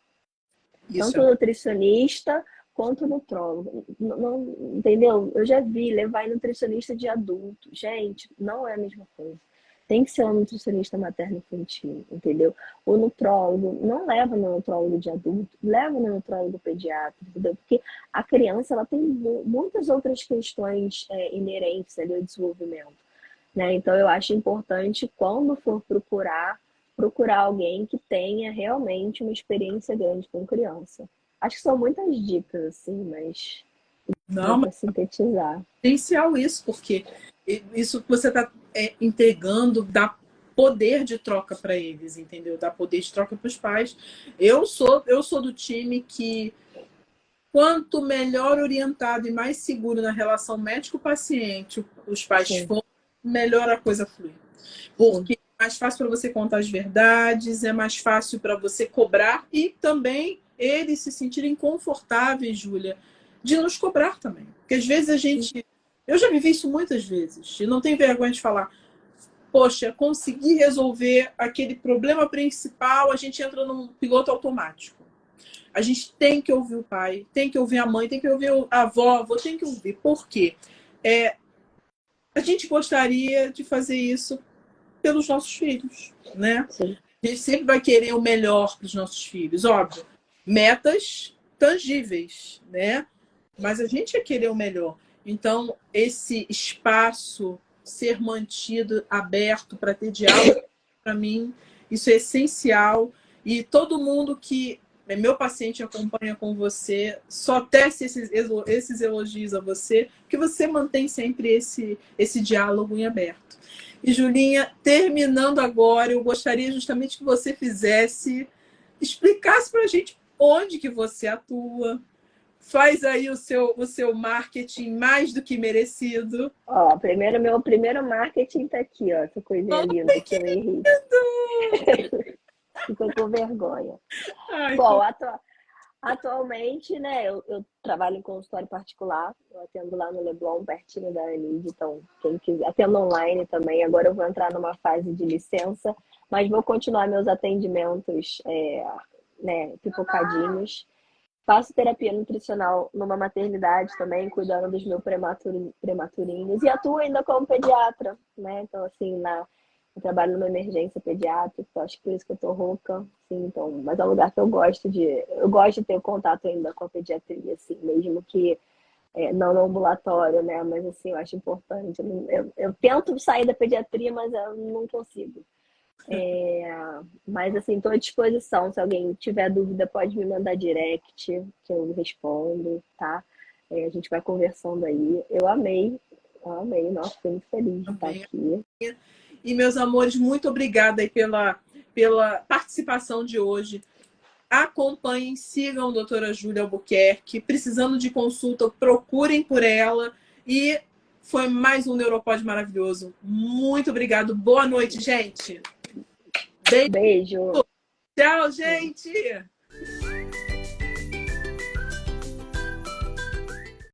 Isso Tanto é. nutricionista quanto nutrólogo. Não, entendeu? Eu já vi levar em nutricionista de adulto. Gente, não é a mesma coisa. Tem que ser um nutricionista materno-infantil, entendeu? O nutrólogo, não leva no nutrólogo de adulto, leva no nutrólogo pediatra, entendeu? Porque a criança, ela tem muitas outras questões inerentes ali ao desenvolvimento, né? Então, eu acho importante, quando for procurar alguém que tenha realmente uma experiência grande com criança. Acho que são muitas dicas, assim, mas deu Não, mas para sintetizar. é essencial isso, porque isso que você está entregando dá poder de troca para eles, entendeu? Dá poder de troca para os pais. Eu sou do time que quanto melhor orientado e mais seguro na relação médico-paciente os pais Sim, forem, melhor a coisa flui. sim, Porque é mais fácil para você contar as verdades, é mais fácil para você cobrar e também eles se sentirem confortáveis, Júlia, de nos cobrar também. Porque às vezes a sim, gente. Eu já vivi isso muitas vezes, e não tenho vergonha de falar. Poxa, consegui resolver aquele problema principal, a gente entra num piloto automático. A gente tem que ouvir o pai, tem que ouvir a mãe, tem que ouvir a avó, tem que ouvir. Por quê? A gente gostaria de fazer isso pelos nossos filhos, né? sim. A gente sempre vai querer o melhor para os nossos filhos, óbvio. Metas tangíveis, né? Mas a gente vai querer o melhor. Então, esse espaço ser mantido aberto para ter diálogo, para mim, isso é essencial. E todo mundo que meu paciente acompanha com você só tece esses elogios a você, que você mantém sempre esse diálogo em aberto. E, Julinha, terminando agora, eu gostaria justamente que você explicasse para a gente onde que você atua. Faz aí o seu marketing mais do que merecido. Ó, meu primeiro marketing tá aqui, ó. Essa coisinha linda, seu Henrique. Ficou com vergonha. Ai, Bom, atualmente, né, eu trabalho em consultório particular. Eu atendo lá no Leblon, pertinho da Anid. Então, quem quiser, atendo online também. Agora eu vou entrar numa fase de licença, mas vou continuar meus atendimentos, né, pipocadinhos. Faço terapia nutricional numa maternidade também, cuidando dos meus prematurinhos. E atuo ainda como pediatra, né? Então, assim, eu trabalho numa emergência pediátrica, então acho que por isso que eu tô rouca, assim, então, mas é um lugar que eu gosto de ter contato ainda com a pediatria, assim, mesmo que não no ambulatório, né? Mas, assim, eu acho importante. Eu tento sair da pediatria, mas eu não consigo. Mas assim, estou à disposição. Se alguém tiver dúvida, pode me mandar direct, que eu respondo, tá? A gente vai conversando aí. Eu amei, nossa, fiquei muito feliz de estar aqui. E, meus amores, muito obrigada aí pela participação de hoje. Acompanhem, sigam a doutora Júlia Albuquerque. Precisando de consulta, procurem por ela. E foi mais um Neuropod maravilhoso. Muito obrigado. Boa noite, gente. Beijo. Tchau, gente!